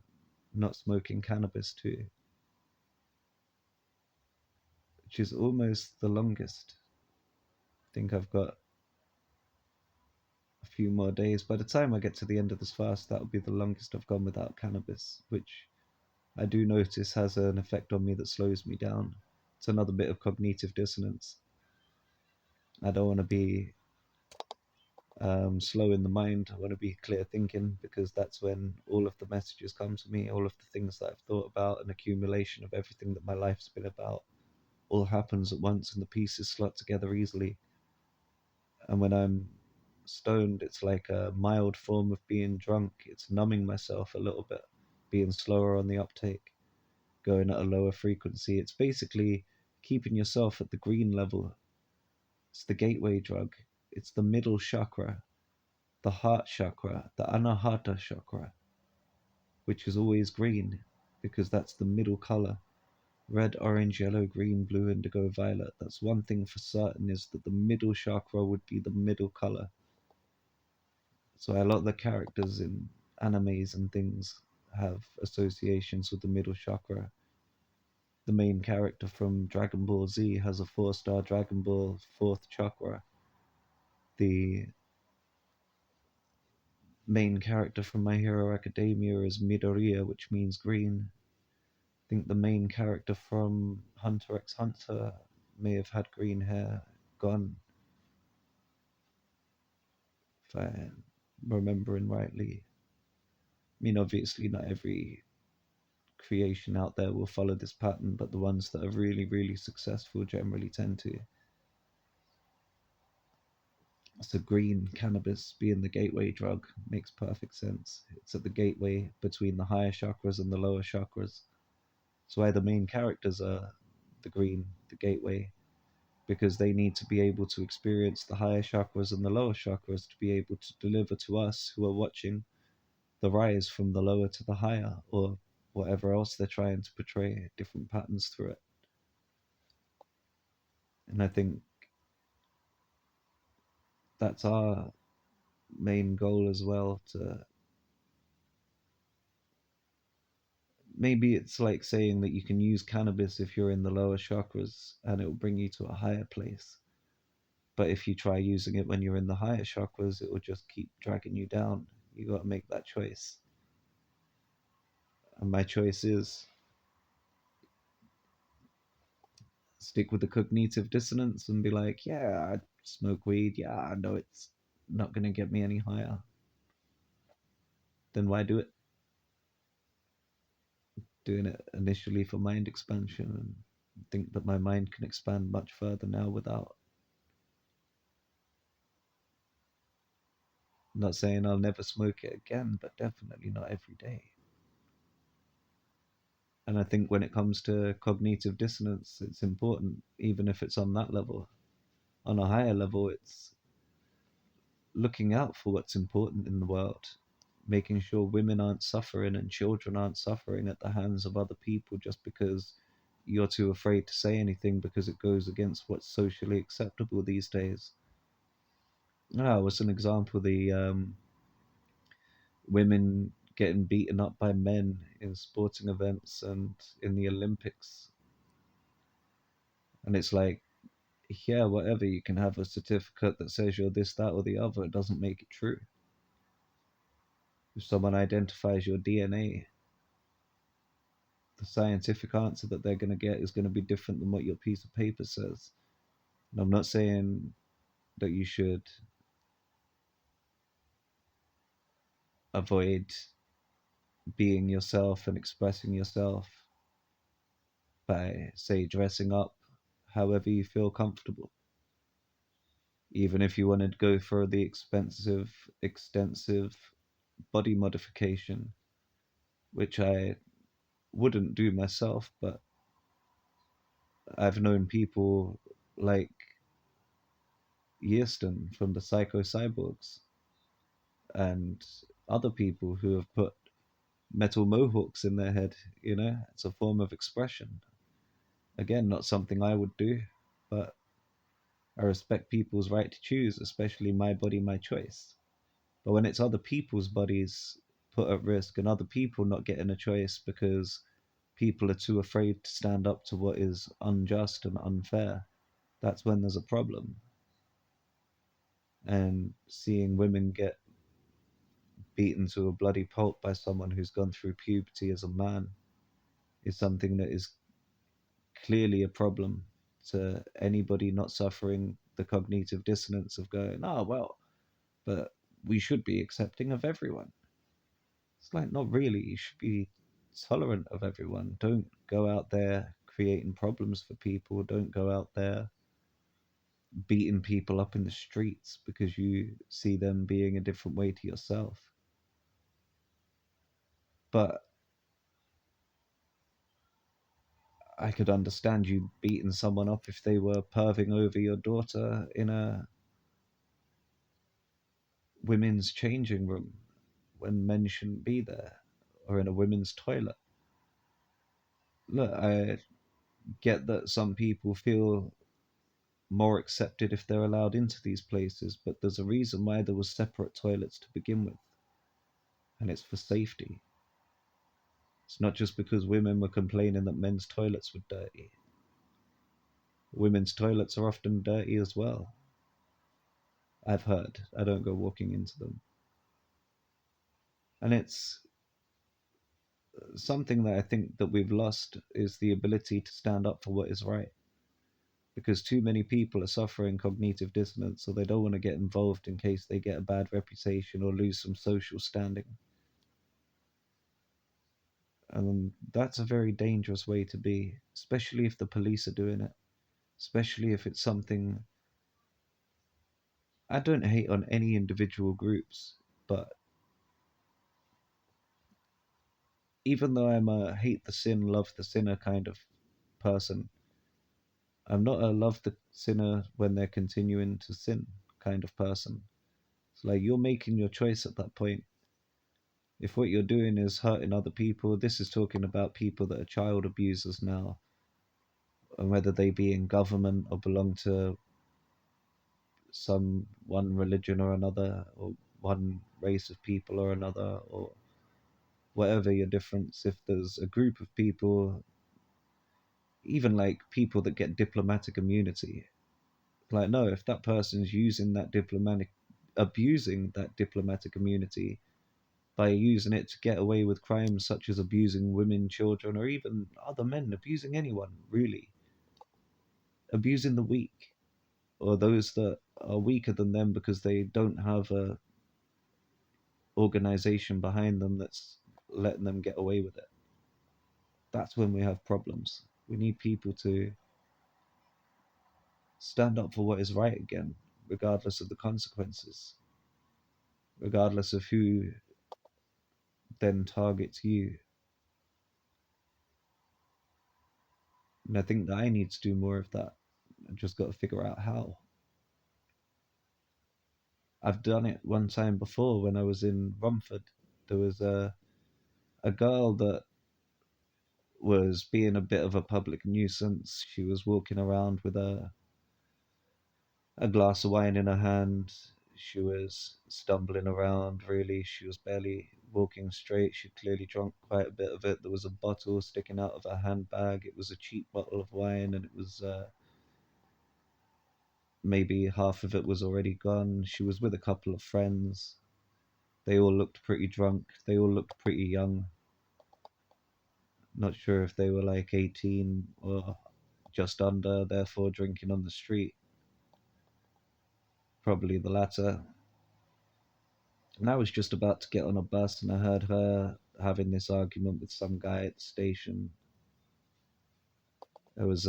not smoking cannabis too, which is almost the longest. I think I've got a few more days. By the time I get to the end of this fast, that'll be the longest I've gone without cannabis, which I do notice has an effect on me that slows me down. It's another bit of cognitive dissonance. I don't want to be slow in the mind. I want to be clear thinking, because that's when all of the messages come to me, all of the things that I've thought about, an accumulation of everything that my life's been about, all happens at once and the pieces slot together easily. And when I'm stoned, it's like a mild form of being drunk. It's numbing myself a little bit, being slower on the uptake, going at a lower frequency. It's basically keeping yourself at the green level. It's the gateway drug. It's the middle chakra, the heart chakra, the anahata chakra, which is always green because that's the middle color. Red, orange, yellow, green, blue, indigo, violet. That's one thing for certain, is that the middle chakra would be the middle color. So a lot of the characters in animes and things have associations with the middle chakra. The main character from Dragon Ball Z has a 4-star Dragon Ball fourth chakra. The main character from My Hero Academia is Midoriya, which means green. I think the main character from Hunter x Hunter may have had green hair. Gone, if I'm remembering rightly. I mean, obviously, not every creation out there will follow this pattern, but the ones that are really, really successful generally tend to. So green cannabis being the gateway drug makes perfect sense. It's at the gateway between the higher chakras and the lower chakras. That's why the main characters are the green, the gateway, because they need to be able to experience the higher chakras and the lower chakras to be able to deliver to us who are watching the rise from the lower to the higher, or whatever else they're trying to portray, different patterns through it. And I think that's our main goal as well, to maybe it's like saying that you can use cannabis if you're in the lower chakras and it will bring you to a higher place. But if you try using it when you're in the higher chakras, it will just keep dragging you down. You got to make that choice. And my choice is stick with the cognitive dissonance and be like, yeah, I smoke weed. Yeah, I know it's not going to get me any higher. Then why do it? Doing it initially for mind expansion, and think that my mind can expand much further now without. I'm not saying I'll never smoke it again, but definitely not every day. And I think when it comes to cognitive dissonance, it's important, even if it's on that level. On a higher level, it's looking out for what's important in the world, making sure women aren't suffering and children aren't suffering at the hands of other people just because you're too afraid to say anything because it goes against what's socially acceptable these days. What's an example? The women getting beaten up by men in sporting events and in the Olympics. And it's like, yeah, whatever, you can have a certificate that says you're this, that, or the other. It doesn't make it true. If someone identifies your DNA, the scientific answer that they're going to get is going to be different than what your piece of paper says. And I'm not saying that you should avoid being yourself and expressing yourself by, say, dressing up however you feel comfortable. Even if you want to go for the extensive body modification, which I wouldn't do myself, but I've known people like Yeaston from the Psycho Cyborgs and other people who have put metal mohawks in their head. It's a form of expression. Again, not something I would do, but I respect people's right to choose, especially my body, my choice. But when it's other people's bodies put at risk and other people not getting a choice because people are too afraid to stand up to what is unjust and unfair, that's when there's a problem. And seeing women get beaten to a bloody pulp by someone who's gone through puberty as a man is something that is clearly a problem to anybody not suffering the cognitive dissonance of going, oh, well, but we should be accepting of everyone. It's like, not really. You should be tolerant of everyone. Don't go out there creating problems for people. Don't go out there beating people up in the streets because you see them being a different way to yourself. But I could understand you beating someone up if they were perving over your daughter in a women's changing room when men shouldn't be there, or in a women's toilet. Look, I get that some people feel more accepted if they're allowed into these places, but there's a reason why there was separate toilets to begin with, and it's for safety. It's not just because women were complaining that men's toilets were dirty. Women's toilets are often dirty as well. I've heard. I don't go walking into them. And it's something that I think that we've lost is the ability to stand up for what is right. Because too many people are suffering cognitive dissonance, so they don't want to get involved in case they get a bad reputation or lose some social standing. And that's a very dangerous way to be, especially if the police are doing it, especially if it's something. I don't hate on any individual groups, but even though I'm a hate the sin, love the sinner kind of person, I'm not a love the sinner when they're continuing to sin kind of person. It's like you're making your choice at that point. If what you're doing is hurting other people, this is talking about people that are child abusers now, and whether they be in government or belong to some one religion or another, or one race of people or another, or whatever your difference. If there's a group of people, even like people that get diplomatic immunity, like, no, if that person's abusing that diplomatic immunity by using it to get away with crimes such as abusing women, children, or even other men, abusing anyone, really, abusing the weak, or those that are weaker than them because they don't have a organization behind them that's letting them get away with it. That's when we have problems. We need people to stand up for what is right again, regardless of the consequences, regardless of who then targets you. And I think that I need to do more of that. I've just got to figure out how. I've done it one time before when I was in Romford. There was a girl that was being a bit of a public nuisance. She was walking around with a glass of wine in her hand. She was stumbling around, really. She was barely walking straight. She'd clearly drunk quite a bit of it. There was a bottle sticking out of her handbag. It was a cheap bottle of wine, and it was maybe half of it was already gone. She was with a couple of friends. They all looked pretty drunk. They all looked pretty young. Not sure if they were like 18 or just under, therefore drinking on the street. Probably the latter. And I was just about to get on a bus, and I heard her having this argument with some guy at the station. It was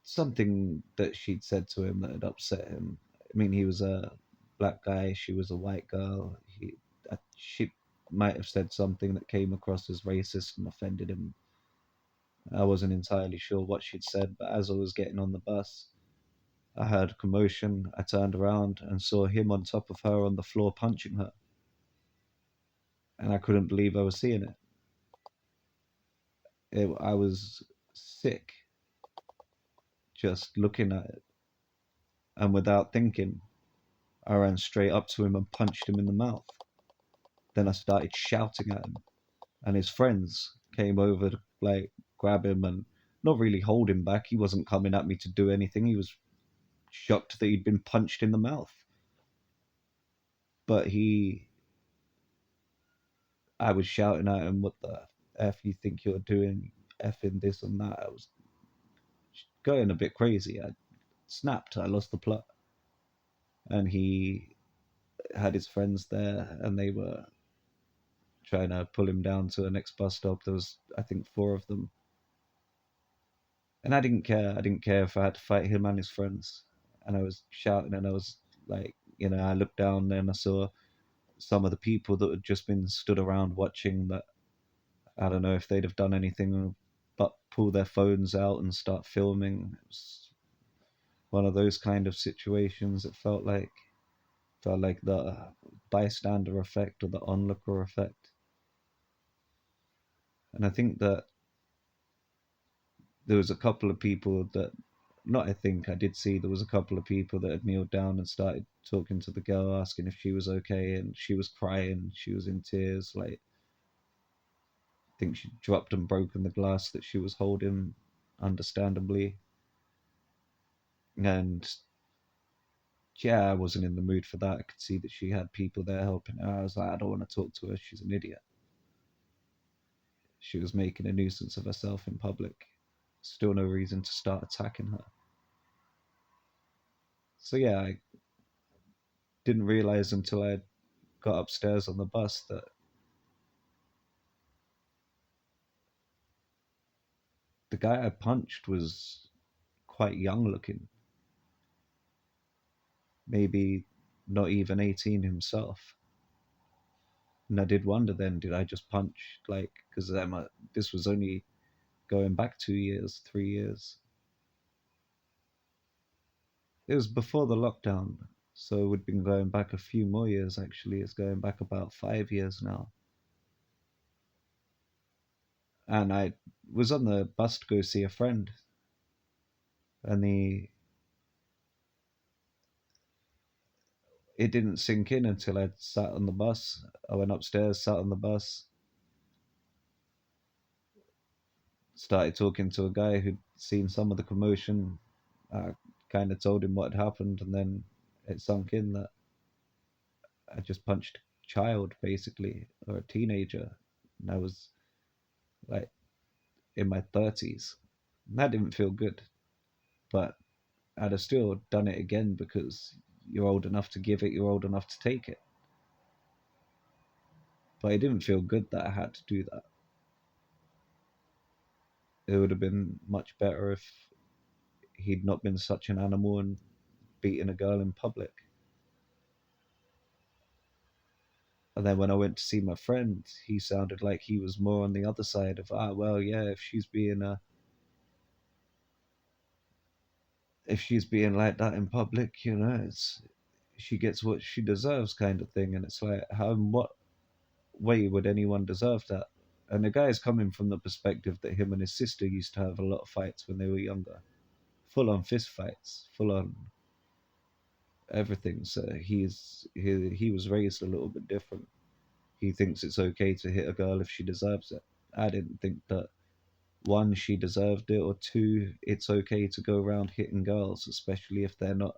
something that she'd said to him that had upset him. I mean, he was a black guy, she was a white girl. She might have said something that came across as racist and offended him. I wasn't entirely sure what she'd said, but as I was getting on the bus, I heard a commotion. I turned around and saw him on top of her on the floor punching her, and I couldn't believe I was seeing it. I was sick just looking at it, and without thinking, I ran straight up to him and punched him in the mouth. Then I started shouting at him, and his friends came over to like grab him and not really hold him back. He wasn't coming at me to do anything. He was shocked that he'd been punched in the mouth. But I was shouting at him, "What the f you think you're doing? Effing this and that." I was going a bit crazy. I snapped. I lost the plot, and he had his friends there, and they were trying to pull him down to the next bus stop. There was, I think, four of them, and I didn't care. I didn't care if I had to fight him and his friends. And I was shouting, and I was like, I looked down and I saw some of the people that had just been stood around watching. That I don't know if they'd have done anything but pull their phones out and start filming. It was one of those kind of situations. It felt like the bystander effect or the onlooker effect. And I think that there was a couple of people that, not I think, I did see there was a couple of people that had kneeled down and started talking to the girl, asking if she was okay, and she was crying, she was in tears. Like, I think she dropped and broken the glass that she was holding, understandably. And yeah, I wasn't in the mood for that. I could see that she had people there helping her. I was like, I don't want to talk to her, she's an idiot. She was making a nuisance of herself in public. Still no reason to start attacking her. So yeah, I didn't realize until I got upstairs on the bus that the guy I punched was quite young looking, maybe not even 18 himself. And I did wonder then, did I just punch, like, because this was only going back 2 years, 3 years. It was before the lockdown, so we'd been going back a few more years actually. It's going back about 5 years now. And I was on the bus to go see a friend, and it didn't sink in until I sat on the bus. I went upstairs, sat on the bus, started talking to a guy who'd seen some of the commotion. I kind of told him what had happened, and then it sunk in that I just punched a child, basically, or a teenager, and I was like in my 30s. And that didn't feel good, but I'd have still done it again because you're old enough to give it, you're old enough to take it. But it didn't feel good that I had to do that. It would have been much better if he'd not been such an animal and beating a girl in public. And then when I went to see my friend, he sounded like he was more on the other side of, well, yeah, if she's being like that in public, it's she gets what she deserves, kind of thing. And it's like, how in what way would anyone deserve that? And the guy's coming from the perspective that him and his sister used to have a lot of fights when they were younger, full on fist fights, full on everything. So he was raised a little bit different. He thinks it's okay to hit a girl if she deserves it. I didn't think that, one, she deserved it, or two, it's okay to go around hitting girls, especially if they're not.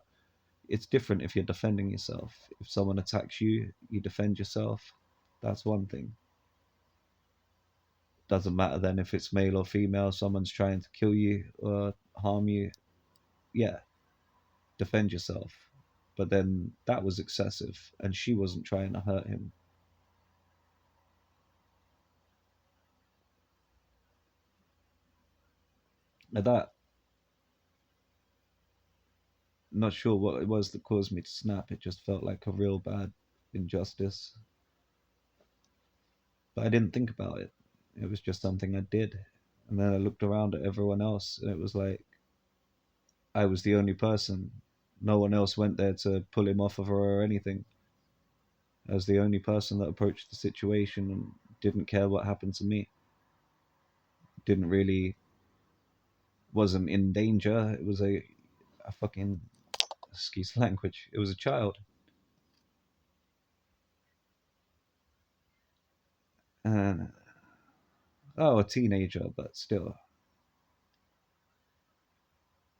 It's different if you're defending yourself. If someone attacks you, you defend yourself. That's one thing. Doesn't matter then if it's male or female, someone's trying to kill you or harm you. Yeah. defend yourself. But then that was excessive, and she wasn't trying to hurt him. At that, not sure what it was that caused me to snap. It just felt like a real bad injustice. But I didn't think about it. It was just something I did. And then I looked around at everyone else, and it was like I was the only person. No one else went there to pull him off of her or anything. I was the only person that approached the situation and didn't care what happened to me. Didn't really, wasn't in danger. It was a fucking, excuse the language, it was a child. And, oh, a teenager, but still.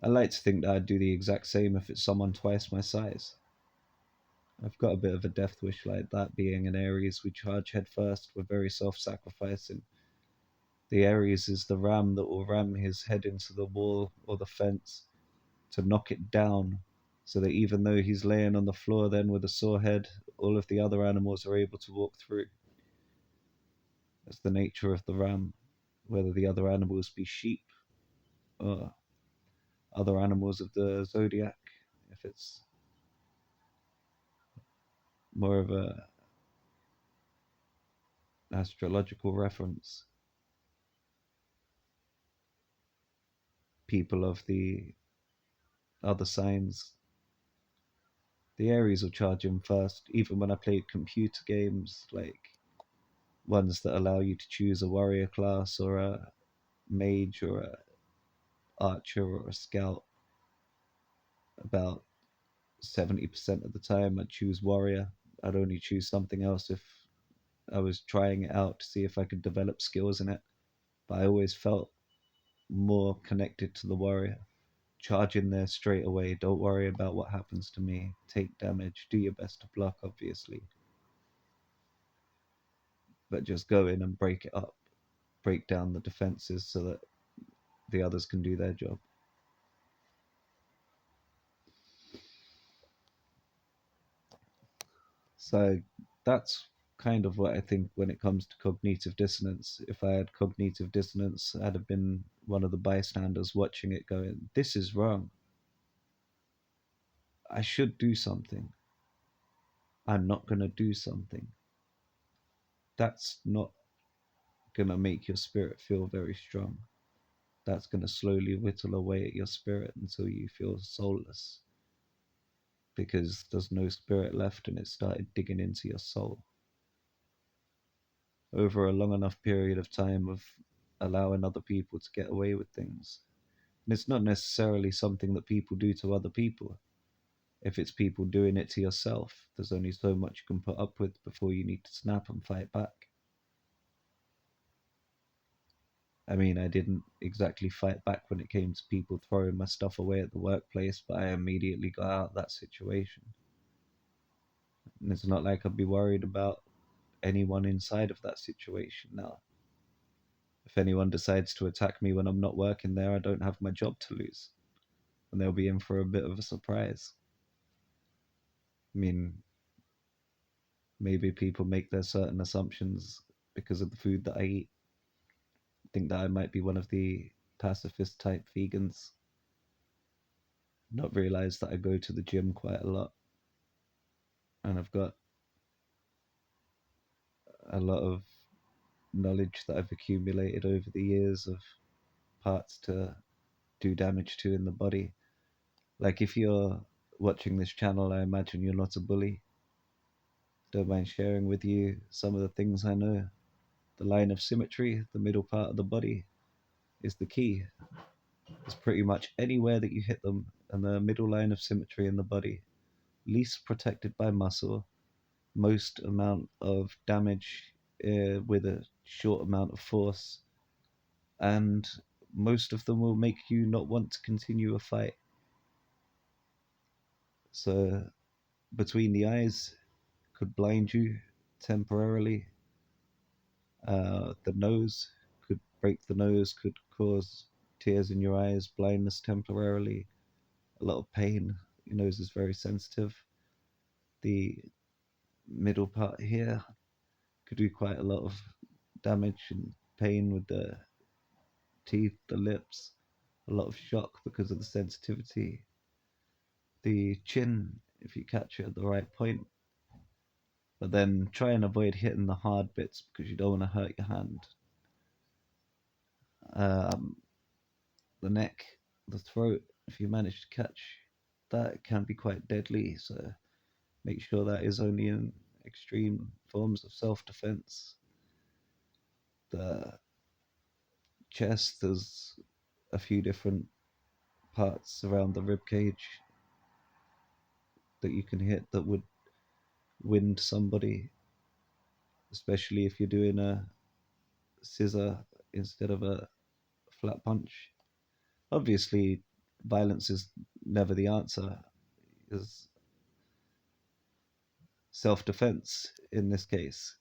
I like to think that I'd do the exact same if it's someone twice my size. I've got a bit of a death wish like that. Being an Aries, we charge head first. We're very self-sacrificing. The Aries is the ram that will ram his head into the wall or the fence to knock it down, so that even though he's laying on the floor then with a sore head, all of the other animals are able to walk through. That's the nature of the ram, whether the other animals be sheep or other animals of the zodiac. If it's more of a astrological reference, people of the other signs, the Aries will charge him first. Even when I played computer games, like ones that allow you to choose a warrior class or a mage or a archer or a scout, about 70% of the time I'd choose warrior. I'd only choose something else if I was trying it out to see if I could develop skills in it. But I always felt more connected to the warrior. Charge in there straight away. Don't worry about what happens to me. Take damage. Do your best to block, obviously. But just go in and break it up. Break down the defenses so that the others can do their job. So that's kind of what I think when it comes to cognitive dissonance. If I had cognitive dissonance, I'd have been one of the bystanders watching it going, this is wrong. I should do something. I'm not going to do something. That's not going to make your spirit feel very strong. That's going to slowly whittle away at your spirit until you feel soulless. Because there's no spirit left and it started digging into your soul. Over a long enough period of time of allowing other people to get away with things. And it's not necessarily something that people do to other people. If it's people doing it to yourself, there's only so much you can put up with before you need to snap and fight back. I mean, I didn't exactly fight back when it came to people throwing my stuff away at the workplace, but I immediately got out of that situation. And it's not like I'd be worried about anyone inside of that situation now. If anyone decides to attack me when I'm not working there, I don't have my job to lose. And they'll be in for a bit of a surprise. I mean, maybe people make their certain assumptions because of the food that I eat. Think that I might be one of the pacifist type vegans. Not realize that I go to the gym quite a lot. And I've got a lot of knowledge that I've accumulated over the years of parts to do damage to in the body. Like if you're watching this channel, I imagine you're not a bully. Don't mind sharing with you some of the things I know. The line of symmetry, the middle part of the body, is the key. It's pretty much anywhere that you hit them, and the middle line of symmetry in the body, least protected by muscle, most amount of damage with a short amount of force, and most of them will make you not want to continue a fight. So between the eyes could blind you temporarily. The nose could break the nose, could cause tears in your eyes, blindness temporarily, a lot of pain. Your nose is very sensitive. The middle part here could do quite a lot of damage and pain with the teeth, the lips, a lot of shock because of the sensitivity. The chin, if you catch it at the right point, but then try and avoid hitting the hard bits because you don't want to hurt your hand. Um, the neck, the throat, if you manage to catch that, it can be quite deadly. So make sure that is only in extreme forms of self-defense. The chest, there's a few different parts around the rib cage that you can hit that would wind somebody, especially if you're doing a scissor instead of a flat punch. Obviously, violence is never the answer. Is self-defense in this case.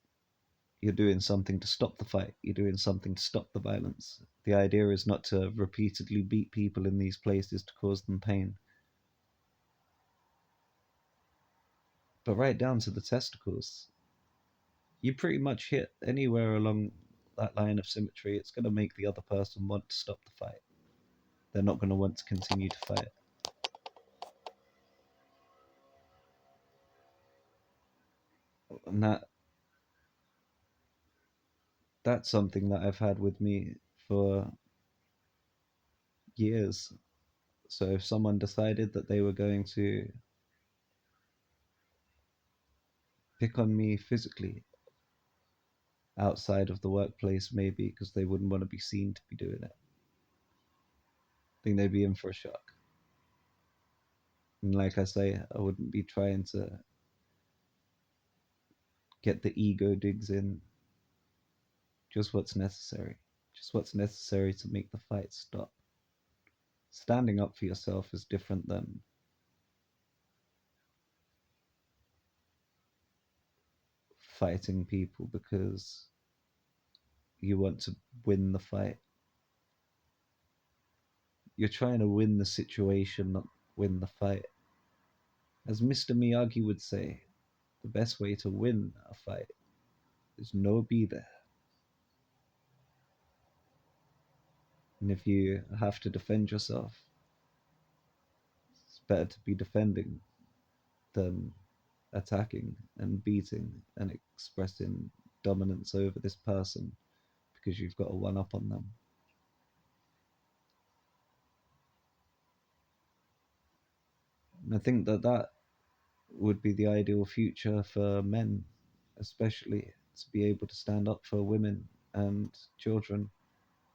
You're doing something to stop the fight. You're doing something to stop the violence. The idea is not to repeatedly beat people in these places to cause them pain. But right down to the testicles, you pretty much hit anywhere along that line of symmetry, it's going to make the other person want to stop the fight. They're not going to want to continue to fight. And that's something that I've had with me for years. So if someone decided that they were going to pick on me physically outside of the workplace, maybe because they wouldn't want to be seen to be doing it, I think they'd be in for a shock. And like I say, I wouldn't be trying to get the ego digs in, just what's necessary. Just what's necessary to make the fight stop. Standing up for yourself is different than fighting people because you want to win the fight. You're trying to win the situation, not win the fight. As Mr. Miyagi would say, the best way to win a fight is no be there. And if you have to defend yourself, it's better to be defending than attacking and beating and expressing dominance over this person because you've got a one up on them. And I think that would be the ideal future for men, especially to be able to stand up for women and children,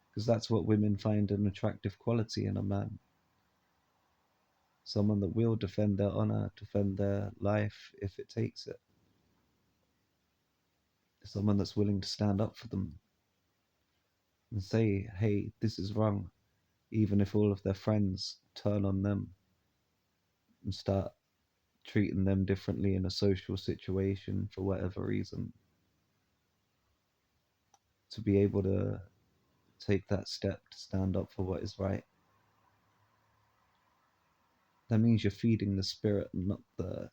because that's what women find an attractive quality in a man. Someone that will defend their honor, defend their life if it takes it. Someone that's willing to stand up for them and say, hey, this is wrong, even if all of their friends turn on them and start treating them differently in a social situation for whatever reason. To be able to take that step to stand up for what is right, that means you're feeding the spirit and not the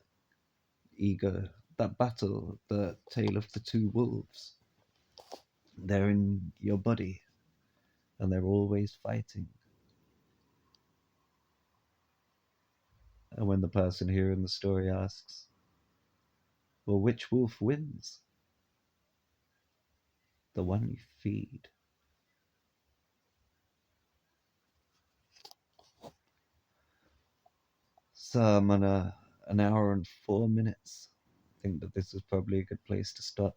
ego. That battle, the tale of the two wolves, they're in your body and they're always fighting. And when the person hearing the story asks, well, which wolf wins? The one you feed. So I'm on an hour and 4 minutes. I think that this is probably a good place to stop.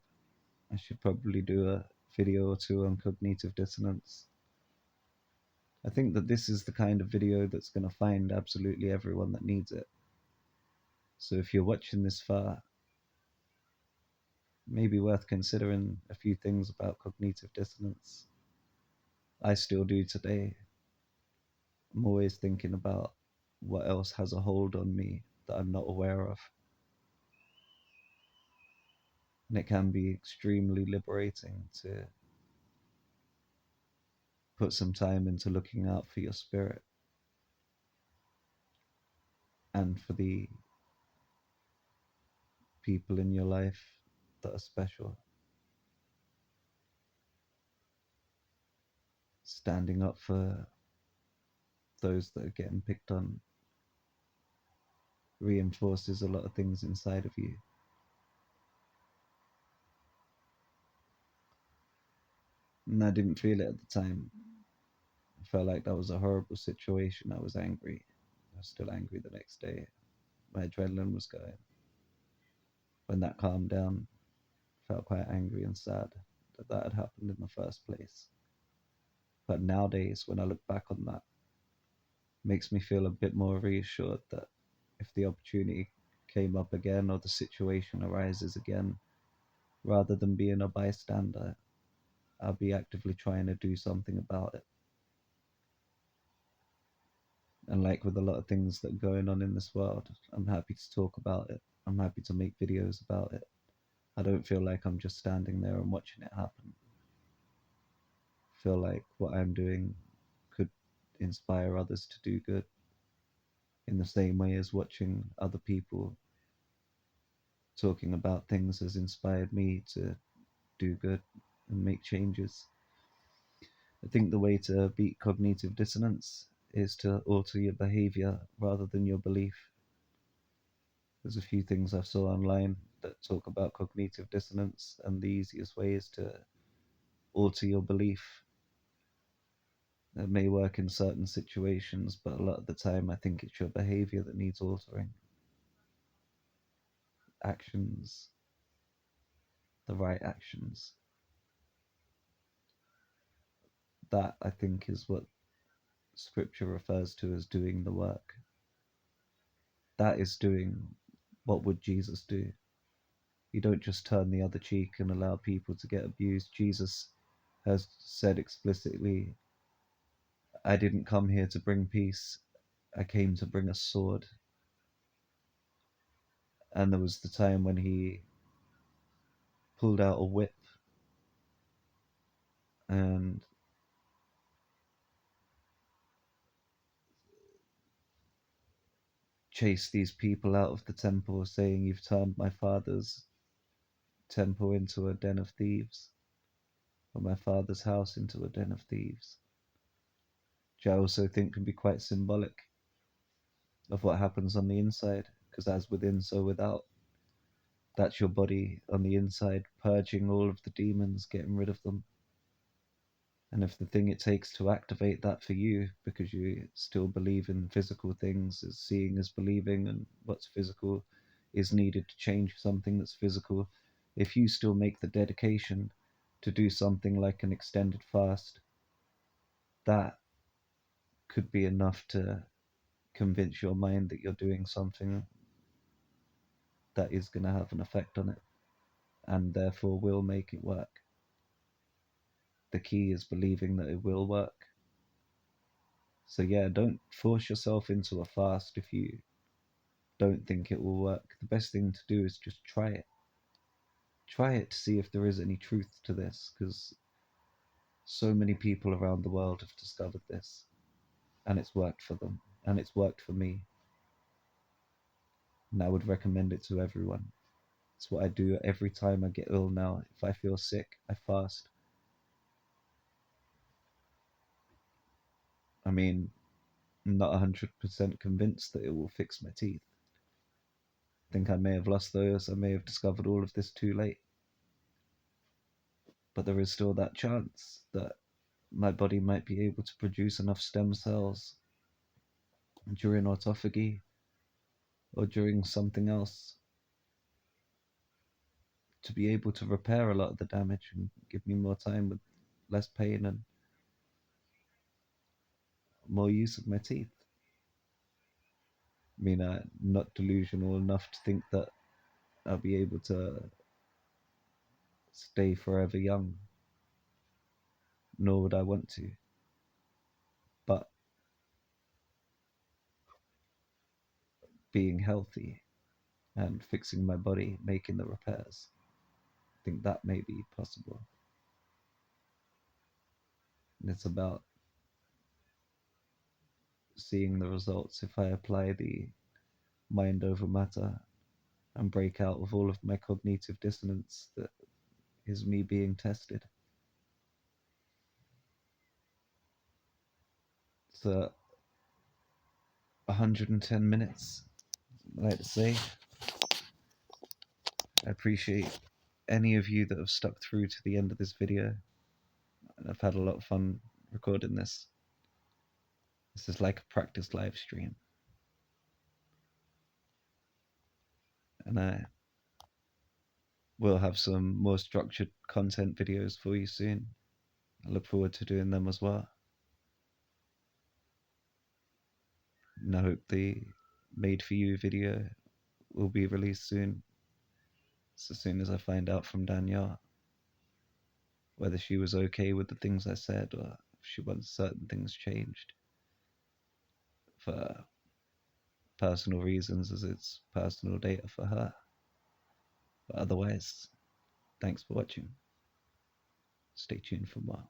I should probably do a video or two on cognitive dissonance. I think that this is the kind of video that's going to find absolutely everyone that needs it. So if you're watching this far, maybe worth considering a few things about cognitive dissonance. I still do today. I'm always thinking about what else has a hold on me that I'm not aware of. And it can be extremely liberating to put some time into looking out for your spirit and for the people in your life that are special. Standing up for those that are getting picked on reinforces a lot of things inside of you. And I didn't feel it at the time. I felt like that was a horrible situation. I was angry. I was still angry the next day. My adrenaline was going. When that calmed down, I felt quite angry and sad that that had happened in the first place. But nowadays, when I look back on that, it makes me feel a bit more reassured that if the opportunity came up again or the situation arises again, rather than being a bystander, I'll be actively trying to do something about it. And like with a lot of things that are going on in this world, I'm happy to talk about it. I'm happy to make videos about it. I don't feel like I'm just standing there and watching it happen. I feel like what I'm doing could inspire others to do good in the same way as watching other people talking about things has inspired me to do good and make changes. I think the way to beat cognitive dissonance is to alter your behavior rather than your belief. There's a few things I saw online that talk about cognitive dissonance, and the easiest way is to alter your belief. It may work in certain situations, but a lot of the time I think it's your behavior that needs altering. Actions, the right actions. That, I think, is what scripture refers to as doing the work. That is doing what would Jesus do. You don't just turn the other cheek and allow people to get abused. Jesus has said explicitly, I didn't come here to bring peace, I came to bring a sword. And there was the time when he pulled out a whip and chased these people out of the temple, saying, you've turned my father's temple into a den of thieves, or my father's house into a den of thieves. Which I also think can be quite symbolic of what happens on the inside, because as within, so without. That's your body on the inside, purging all of the demons, getting rid of them. And if the thing it takes to activate that for you, because you still believe in physical things, as seeing as believing, and what's physical is needed to change something that's physical, if you still make the dedication to do something like an extended fast, that could be enough to convince your mind that you're doing something that is going to have an effect on it and therefore will make it work. The key is believing that it will work. So yeah, don't force yourself into a fast if you don't think it will work. The best thing to do is just try it. Try it to see if there is any truth to this, because so many people around the world have discovered this and it's worked for them and it's worked for me. And I would recommend it to everyone. It's what I do every time I get ill now. If I feel sick, I fast. I mean, I'm not 100% convinced that it will fix my teeth. I think I may have lost those. I may have discovered all of this too late. But there is still that chance that my body might be able to produce enough stem cells during autophagy or during something else to be able to repair a lot of the damage and give me more time with less pain and more use of my teeth. I mean, I'm not delusional enough to think that I'll be able to stay forever young, nor would I want to. But being healthy and fixing my body, making the repairs, I think that may be possible. And it's about seeing the results if I apply the mind over matter and break out of all of my cognitive dissonance that is me being tested. So 110 minutes, I'd like to say. I appreciate any of you that have stuck through to the end of this video, and I've had a lot of fun recording this. This is like a practice live stream, and I will have some more structured content videos for you soon. I look forward to doing them as well. And I hope the made for you video will be released soon. So as soon as I find out from Danielle whether she was okay with the things I said or if she wants certain things changed for personal reasons, as it's personal data for her. But otherwise, thanks for watching. Stay tuned for more.